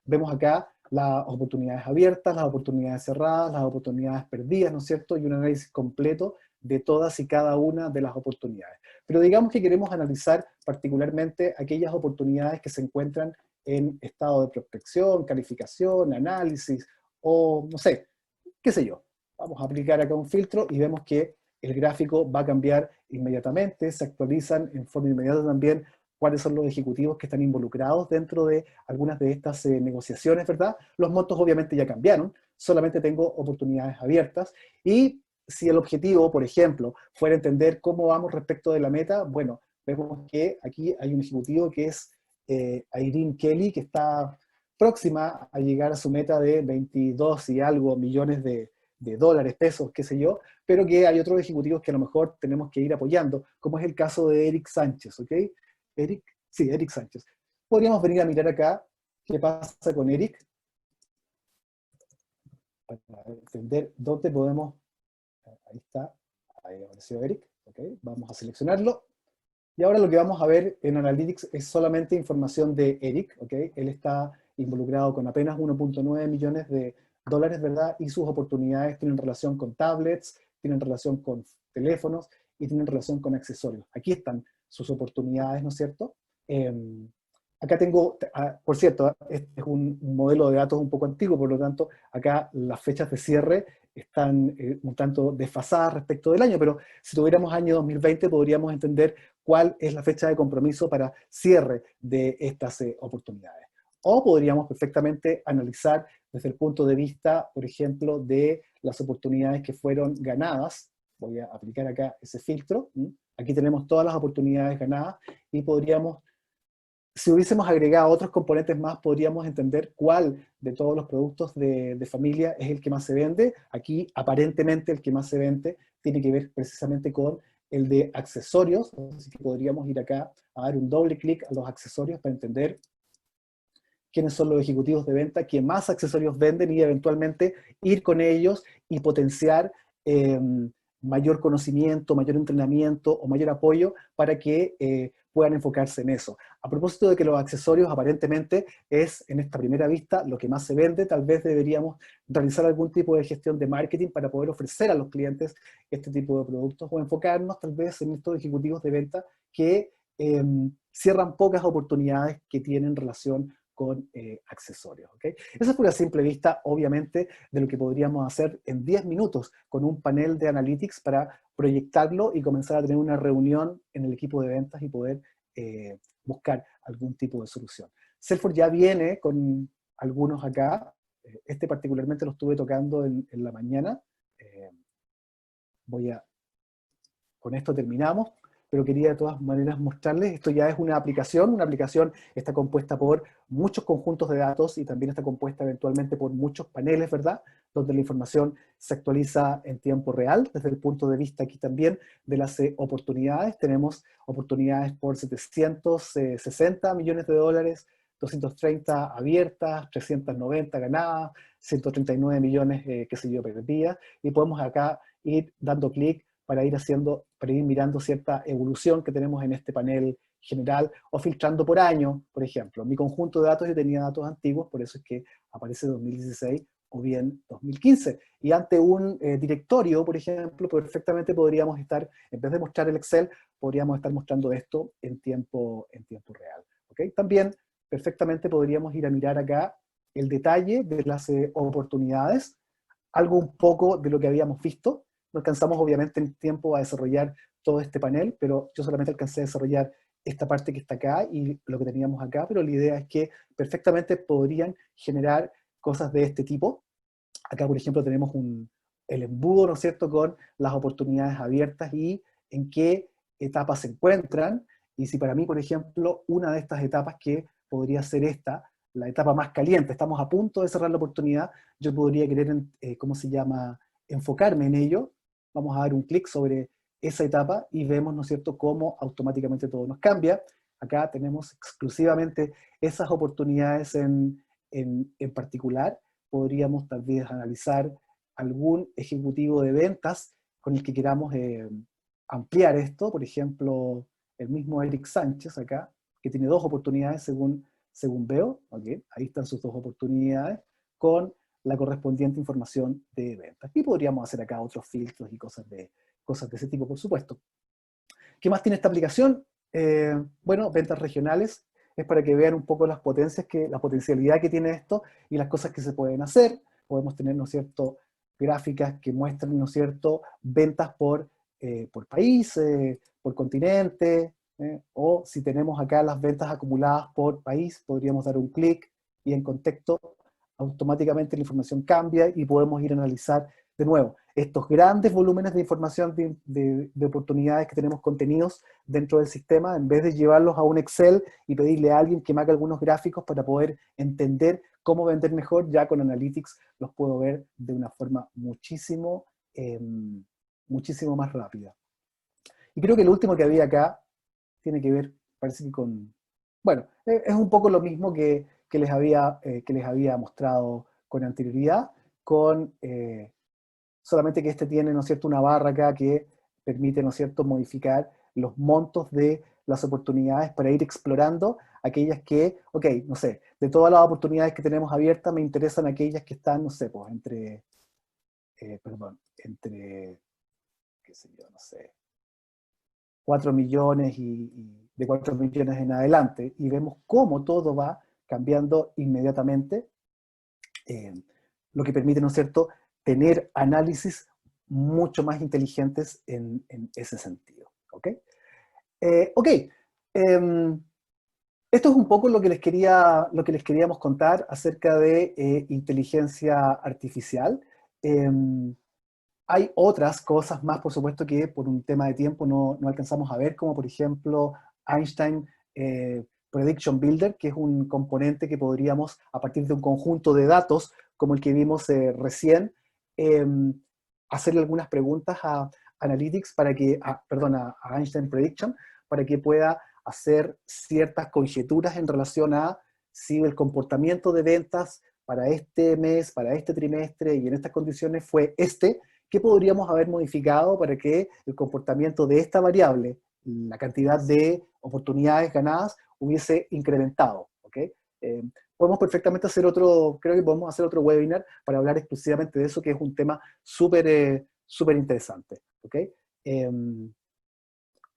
Vemos acá las oportunidades abiertas, las oportunidades cerradas, las oportunidades perdidas, ¿no es cierto?, y un análisis completo de todas y cada una de las oportunidades. Pero digamos que queremos analizar particularmente aquellas oportunidades que se encuentran en estado de prospección, calificación, análisis, o no sé, qué sé yo. Vamos a aplicar acá un filtro y vemos que el gráfico va a cambiar inmediatamente, se actualizan en forma inmediata también cuáles son los ejecutivos que están involucrados dentro de algunas de estas negociaciones, ¿verdad? Los montos obviamente ya cambiaron, solamente tengo oportunidades abiertas, y si el objetivo, por ejemplo, fuera entender cómo vamos respecto de la meta, bueno, vemos que aquí hay un ejecutivo que es a Irene Kelly, que está próxima a llegar a su meta de 22 y algo millones de dólares, pesos, qué sé yo, pero que hay otros ejecutivos que a lo mejor tenemos que ir apoyando, como es el caso de Eric Sánchez, ¿ok? Eric, sí, Eric Sánchez. Podríamos venir a mirar acá qué pasa con Eric, para entender dónde podemos, ahí está, ahí apareció Eric, ¿ok? Vamos a seleccionarlo. Y ahora lo que vamos a ver en Analytics es solamente información de Eric, ¿ok? Él está involucrado con apenas 1.9 millones de dólares, ¿verdad? Y sus oportunidades tienen relación con tablets, tienen relación con teléfonos y tienen relación con accesorios. Aquí están sus oportunidades, ¿no es cierto? Acá tengo, por cierto, este es un modelo de datos un poco antiguo, por lo tanto, acá las fechas de cierre están un tanto desfasadas respecto del año, pero si tuviéramos año 2020 podríamos entender cuál es la fecha de compromiso para cierre de estas oportunidades. O podríamos perfectamente analizar desde el punto de vista, por ejemplo, de las oportunidades que fueron ganadas. Voy a aplicar acá ese filtro. Aquí tenemos todas las oportunidades ganadas y podríamos, si hubiésemos agregado otros componentes más, podríamos entender cuál de todos los productos de familia es el que más se vende. Aquí, aparentemente, el que más se vende tiene que ver precisamente con el de accesorios, así que podríamos ir acá a dar un doble clic a los accesorios para entender quiénes son los ejecutivos de venta que más accesorios venden y eventualmente ir con ellos y potenciar mayor conocimiento, mayor entrenamiento o mayor apoyo para que puedan enfocarse en eso. A propósito de que los accesorios aparentemente es en esta primera vista lo que más se vende, tal vez deberíamos realizar algún tipo de gestión de marketing para poder ofrecer a los clientes este tipo de productos o enfocarnos tal vez en estos ejecutivos de venta que cierran pocas oportunidades que tienen relación con accesorios. ¿Okay? Esa fue una simple vista, obviamente, de lo que podríamos hacer en 10 minutos con un panel de analytics para proyectarlo y comenzar a tener una reunión en el equipo de ventas y poder buscar algún tipo de solución. Salesforce ya viene con algunos acá, este particularmente lo estuve tocando en la mañana. Con esto terminamos, pero quería de todas maneras mostrarles, esto ya es una aplicación está compuesta por muchos conjuntos de datos y también está compuesta eventualmente por muchos paneles, ¿verdad? Donde la información se actualiza en tiempo real, desde el punto de vista aquí también de las oportunidades. Tenemos oportunidades por 760 millones de dólares, 230 abiertas, 390 ganadas, 139 millones, qué sé yo, perdidas, y podemos acá ir dando clic para ir mirando cierta evolución que tenemos en este panel general, o filtrando por año, por ejemplo. Mi conjunto de datos, yo tenía datos antiguos, por eso es que aparece 2016 o bien 2015. Y ante un directorio, por ejemplo, perfectamente podríamos estar, en vez de mostrar el Excel, podríamos estar mostrando esto en tiempo real. ¿Okay? También, perfectamente podríamos ir a mirar acá el detalle de las oportunidades, algo un poco de lo que habíamos visto. No alcanzamos obviamente en tiempo a desarrollar todo este panel, pero yo solamente alcancé a desarrollar esta parte que está acá y lo que teníamos acá, pero la idea es que perfectamente podrían generar cosas de este tipo. Acá, por ejemplo, tenemos el embudo, ¿no es cierto?, con las oportunidades abiertas y en qué etapas se encuentran. Y si para mí, por ejemplo, una de estas etapas que podría ser esta, la etapa más caliente, estamos a punto de cerrar la oportunidad, yo podría querer, ¿cómo se llama?, enfocarme en ello. Vamos a dar un clic sobre esa etapa y vemos, ¿no es cierto?, cómo automáticamente todo nos cambia. Acá tenemos exclusivamente esas oportunidades en particular. Podríamos tal vez analizar algún ejecutivo de ventas con el que queramos ampliar esto, por ejemplo, el mismo Eric Sánchez acá, que tiene dos oportunidades según veo, ¿okay? Ahí están sus dos oportunidades, con la correspondiente información de ventas. Y podríamos hacer acá otros filtros y cosas de ese tipo, por supuesto. ¿Qué más tiene esta aplicación? Bueno, ventas regionales, es para que vean un poco la potencialidad que tiene esto y las cosas que se pueden hacer. Podemos tener, ¿no es cierto?, gráficas que muestran, ¿no es cierto?, ventas por país, por continente, o si tenemos acá las ventas acumuladas por país, podríamos dar un clic y en contexto automáticamente la información cambia y podemos ir a analizar de nuevo. estos grandes volúmenes de información de oportunidades que tenemos contenidos dentro del sistema, en vez de llevarlos a un Excel y pedirle a alguien que me haga algunos gráficos para poder entender cómo vender mejor, ya con Analytics los puedo ver de una forma muchísimo, muchísimo más rápida. Y creo que lo último que había acá tiene que ver, parece que con, bueno, es un poco lo mismo que les había mostrado con anterioridad, con solamente que este tiene, ¿no es cierto?, una barra acá que permite, ¿no es cierto?, modificar los montos de las oportunidades para ir explorando aquellas que, ok, no sé, de todas las oportunidades que tenemos abiertas, me interesan aquellas que están, no sé, pues entre, entre, qué sé yo, no sé, 4 millones y de 4 millones en adelante, y vemos cómo todo va cambiando inmediatamente, eh, lo que permite, ¿no es cierto?, tener análisis mucho más inteligentes en ese sentido. ¿Ok? Ok. Esto es un poco lo que les queríamos contar acerca de inteligencia artificial. Hay otras cosas más, por supuesto, que por un tema de tiempo no alcanzamos a ver, como por ejemplo Einstein Prediction Builder, que es un componente que podríamos, a partir de un conjunto de datos, como el que vimos recién, eh, hacerle algunas preguntas a Analytics para que, perdón, a Einstein Prediction, para que pueda hacer ciertas conjeturas en relación a si el comportamiento de ventas para este mes, para este trimestre y en estas condiciones fue este, ¿qué podríamos haber modificado para que el comportamiento de esta variable, la cantidad de oportunidades ganadas, hubiese incrementado? ¿Ok? Podemos perfectamente hacer otro, creo que podemos hacer otro webinar para hablar exclusivamente de eso, que es un tema súper súper interesante. ¿Ok?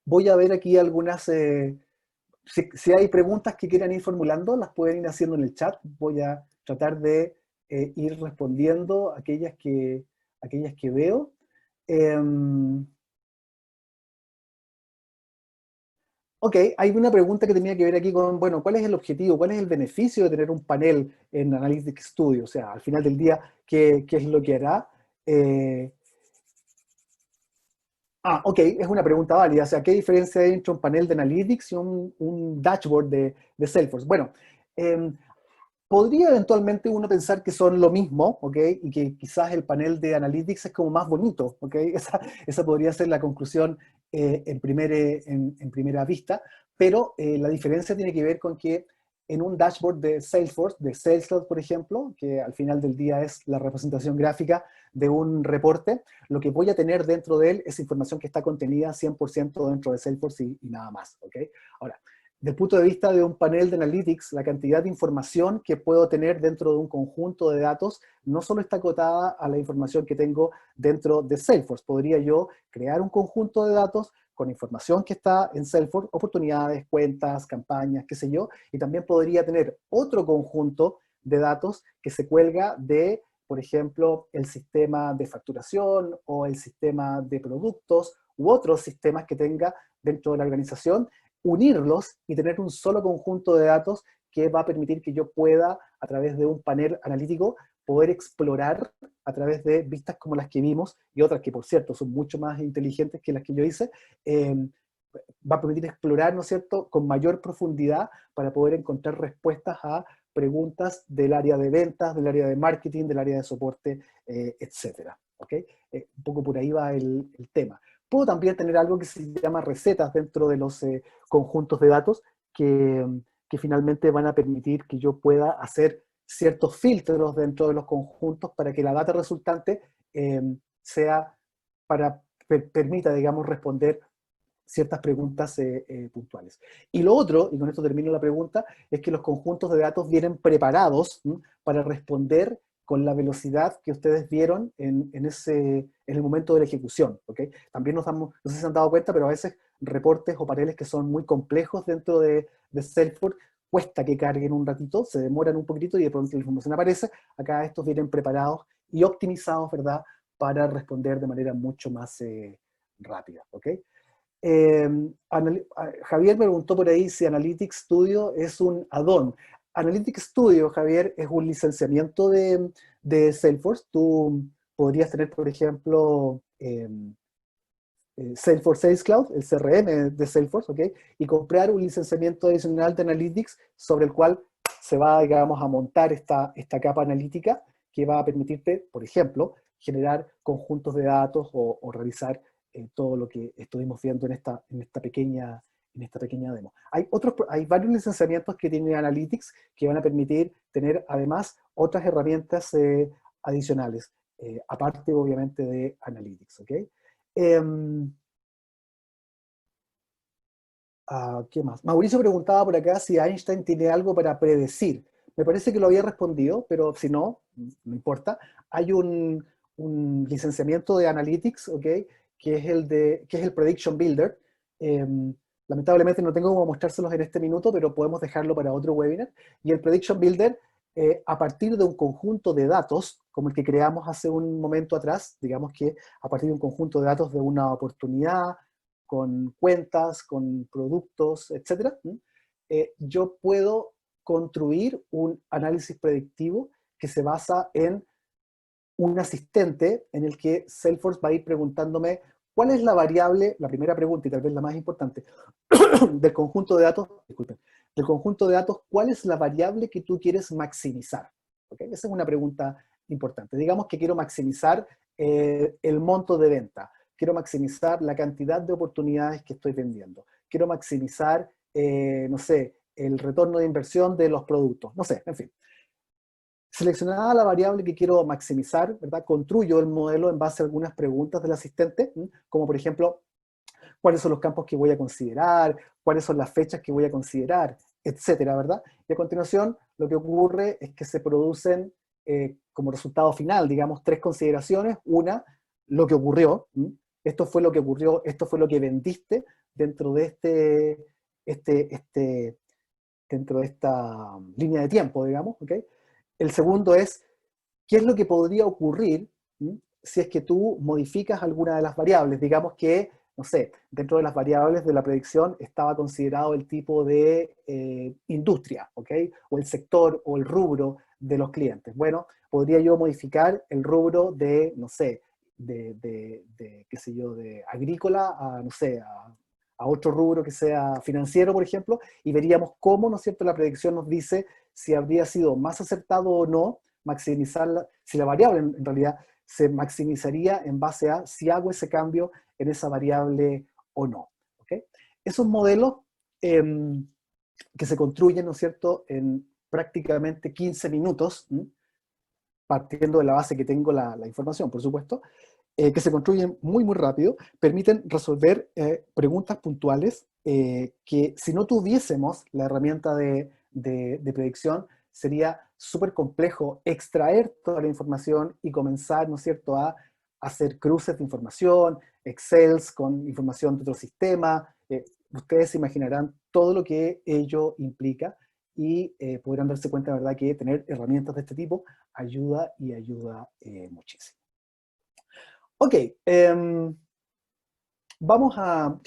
Voy a ver aquí algunas, si hay preguntas que quieran ir formulando, las pueden ir haciendo en el chat. Voy a tratar de ir respondiendo aquellas que veo. Ok, hay una pregunta que tenía que ver aquí con, bueno, ¿cuál es el objetivo? ¿Cuál es el beneficio de tener un panel en Analytics Studio? O sea, al final del día, ¿qué es lo que hará? Eh, ok, es una pregunta válida. O sea, ¿qué diferencia hay entre un panel de Analytics y un dashboard de Salesforce? Bueno, eh, podría eventualmente uno pensar que son lo mismo, ¿ok? Y que quizás el panel de Analytics es como más bonito, ¿ok? Esa podría ser la conclusión en primera vista, pero la diferencia tiene que ver con que en un dashboard de Salesforce, de Sales Cloud, por ejemplo, que al final del día es la representación gráfica de un reporte, lo que voy a tener dentro de él es información que está contenida 100% dentro de Salesforce y nada más, ¿ok? Ahora, desde el punto de vista de un panel de Analytics, la cantidad de información que puedo tener dentro de un conjunto de datos no solo está acotada a la información que tengo dentro de Salesforce. Podría yo crear un conjunto de datos con información que está en Salesforce, oportunidades, cuentas, campañas, qué sé yo, y también podría tener otro conjunto de datos que se cuelga de, por ejemplo, el sistema de facturación o el sistema de productos u otros sistemas que tenga dentro de la organización, unirlos y tener un solo conjunto de datos que va a permitir que yo pueda, a través de un panel analítico, poder explorar a través de vistas como las que vimos y otras que, por cierto, son mucho más inteligentes que las que yo hice, va a permitir explorar, ¿no es cierto?, con mayor profundidad para poder encontrar respuestas a preguntas del área de ventas, del área de marketing, del área de soporte, etcétera. ¿Ok? Un poco por ahí va el tema. Puedo también tener algo que se llama recetas dentro de los conjuntos de datos que finalmente van a permitir que yo pueda hacer ciertos filtros dentro de los conjuntos para que la data resultante sea, permita, digamos, responder ciertas preguntas puntuales. Y lo otro, y con esto termino la pregunta, es que los conjuntos de datos vienen preparados para responder con la velocidad que ustedes vieron en el momento de la ejecución. ¿Okay? También nos damos, no sé si se han dado cuenta, pero a veces reportes o paneles que son muy complejos dentro de Salesforce, cuesta que carguen un ratito, se demoran un poquitito y de pronto la información aparece. Acá estos vienen preparados y optimizados, ¿verdad?, para responder de manera mucho más rápida. ¿Ok? Eh, Javier me preguntó por ahí si Analytics Studio es un add-on. Analytics Studio, Javier, es un licenciamiento de Salesforce. Tú podrías tener, por ejemplo, Salesforce Sales Cloud, el CRM de Salesforce, ¿ok? Y comprar un licenciamiento adicional de Analytics sobre el cual se va, digamos, a montar esta capa analítica que va a permitirte, por ejemplo, generar conjuntos de datos o realizar todo lo que estuvimos viendo en esta pequeña demo. Hay varios licenciamientos que tienen Analytics que van a permitir tener además otras herramientas adicionales, aparte obviamente de Analytics, ¿ok? ¿Qué más? Mauricio preguntaba por acá si Einstein tiene algo para predecir. Me parece que lo había respondido, pero si no, no importa. Hay un licenciamiento de Analytics, ¿ok? Que es el Prediction Builder. Lamentablemente no tengo cómo mostrárselos en este minuto, pero podemos dejarlo para otro webinar. Y el Prediction Builder, a partir de un conjunto de datos, como el que creamos hace un momento atrás, digamos que a partir de un conjunto de datos de una oportunidad, con cuentas, con productos, etc., yo puedo construir un análisis predictivo que se basa en un asistente en el que Salesforce va a ir preguntándome cuál es la variable, la primera pregunta y tal vez la más importante, del conjunto de datos, disculpen, del conjunto de datos, ¿cuál es la variable que tú quieres maximizar? ¿Okay? Esa es una pregunta importante. Digamos que quiero maximizar el monto de venta, quiero maximizar la cantidad de oportunidades que estoy vendiendo, quiero maximizar, no sé, el retorno de inversión de los productos, no sé, en fin. Seleccionada la variable que quiero maximizar, ¿verdad? Construyo el modelo en base a algunas preguntas del asistente, como por ejemplo, cuáles son los campos que voy a considerar, cuáles son las fechas que voy a considerar, etcétera, ¿verdad? Y a continuación, lo que ocurre es que se producen como resultado final, digamos, tres consideraciones. Una, lo que ocurrió, esto fue lo que ocurrió, esto fue lo que vendiste dentro de dentro de esta línea de tiempo, digamos, ¿ok? El segundo es, ¿qué es lo que podría ocurrir si es que tú modificas alguna de las variables? Digamos que, no sé, dentro de las variables de la predicción estaba considerado el tipo de industria, ¿ok? O el sector o el rubro de los clientes. Bueno, podría yo modificar el rubro de, no sé, qué sé yo, de agrícola a, no sé, a otro rubro que sea financiero, por ejemplo, y veríamos cómo, ¿no es cierto?, la predicción nos dice si habría sido más acertado o no maximizar, si la variable en realidad se maximizaría en base a si hago ese cambio en esa variable o no. ¿Okay? Esos modelos que se construyen, ¿no es cierto?, en prácticamente 15 minutos, partiendo de la base que tengo la información, por supuesto, que se construyen muy, muy rápido, permiten resolver preguntas puntuales que si no tuviésemos la herramienta de predicción, sería súper complejo extraer toda la información y comenzar, ¿no es cierto?, a hacer cruces de información, Excels con información de otro sistema. Ustedes se imaginarán todo lo que ello implica y podrán darse cuenta, de verdad, que tener herramientas de este tipo ayuda y ayuda muchísimo. Ok, ya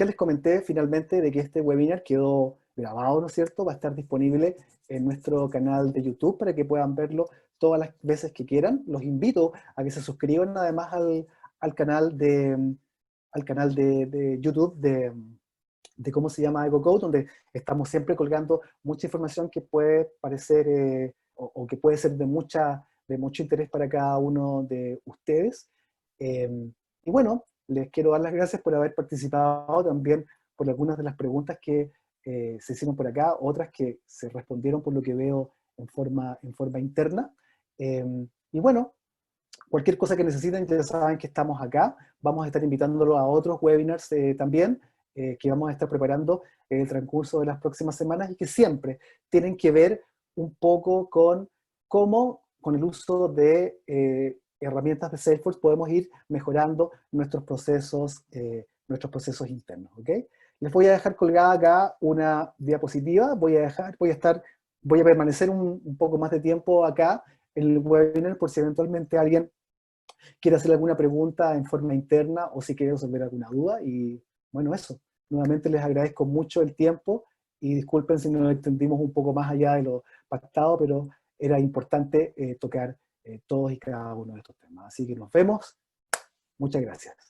les comenté finalmente de que este webinar quedó grabado, ¿no es cierto? Va a estar disponible en nuestro canal de YouTube para que puedan verlo todas las veces que quieran. Los invito a que se suscriban además al canal de YouTube de cómo se llama EcoCode, donde estamos siempre colgando mucha información que puede parecer o que puede ser de mucho interés para cada uno de ustedes. Y bueno, les quiero dar las gracias por haber participado también por algunas de las preguntas que se hicieron por acá, otras que se respondieron por lo que veo en forma interna. Y bueno, cualquier cosa que necesiten, ya saben que estamos acá. Vamos a estar invitándolos a otros webinars también, que vamos a estar preparando en el transcurso de las próximas semanas y que siempre tienen que ver un poco con cómo, con el uso de herramientas de Salesforce, podemos ir mejorando nuestros procesos internos, ¿ok? Les voy a dejar colgada acá una diapositiva, voy a permanecer un poco más de tiempo acá en el webinar por si eventualmente alguien quiere hacer alguna pregunta en forma interna o si quiere resolver alguna duda. Y bueno, eso. Nuevamente les agradezco mucho el tiempo y disculpen si nos extendimos un poco más allá de lo pactado, pero era importante tocar todos y cada uno de estos temas. Así que nos vemos. Muchas gracias.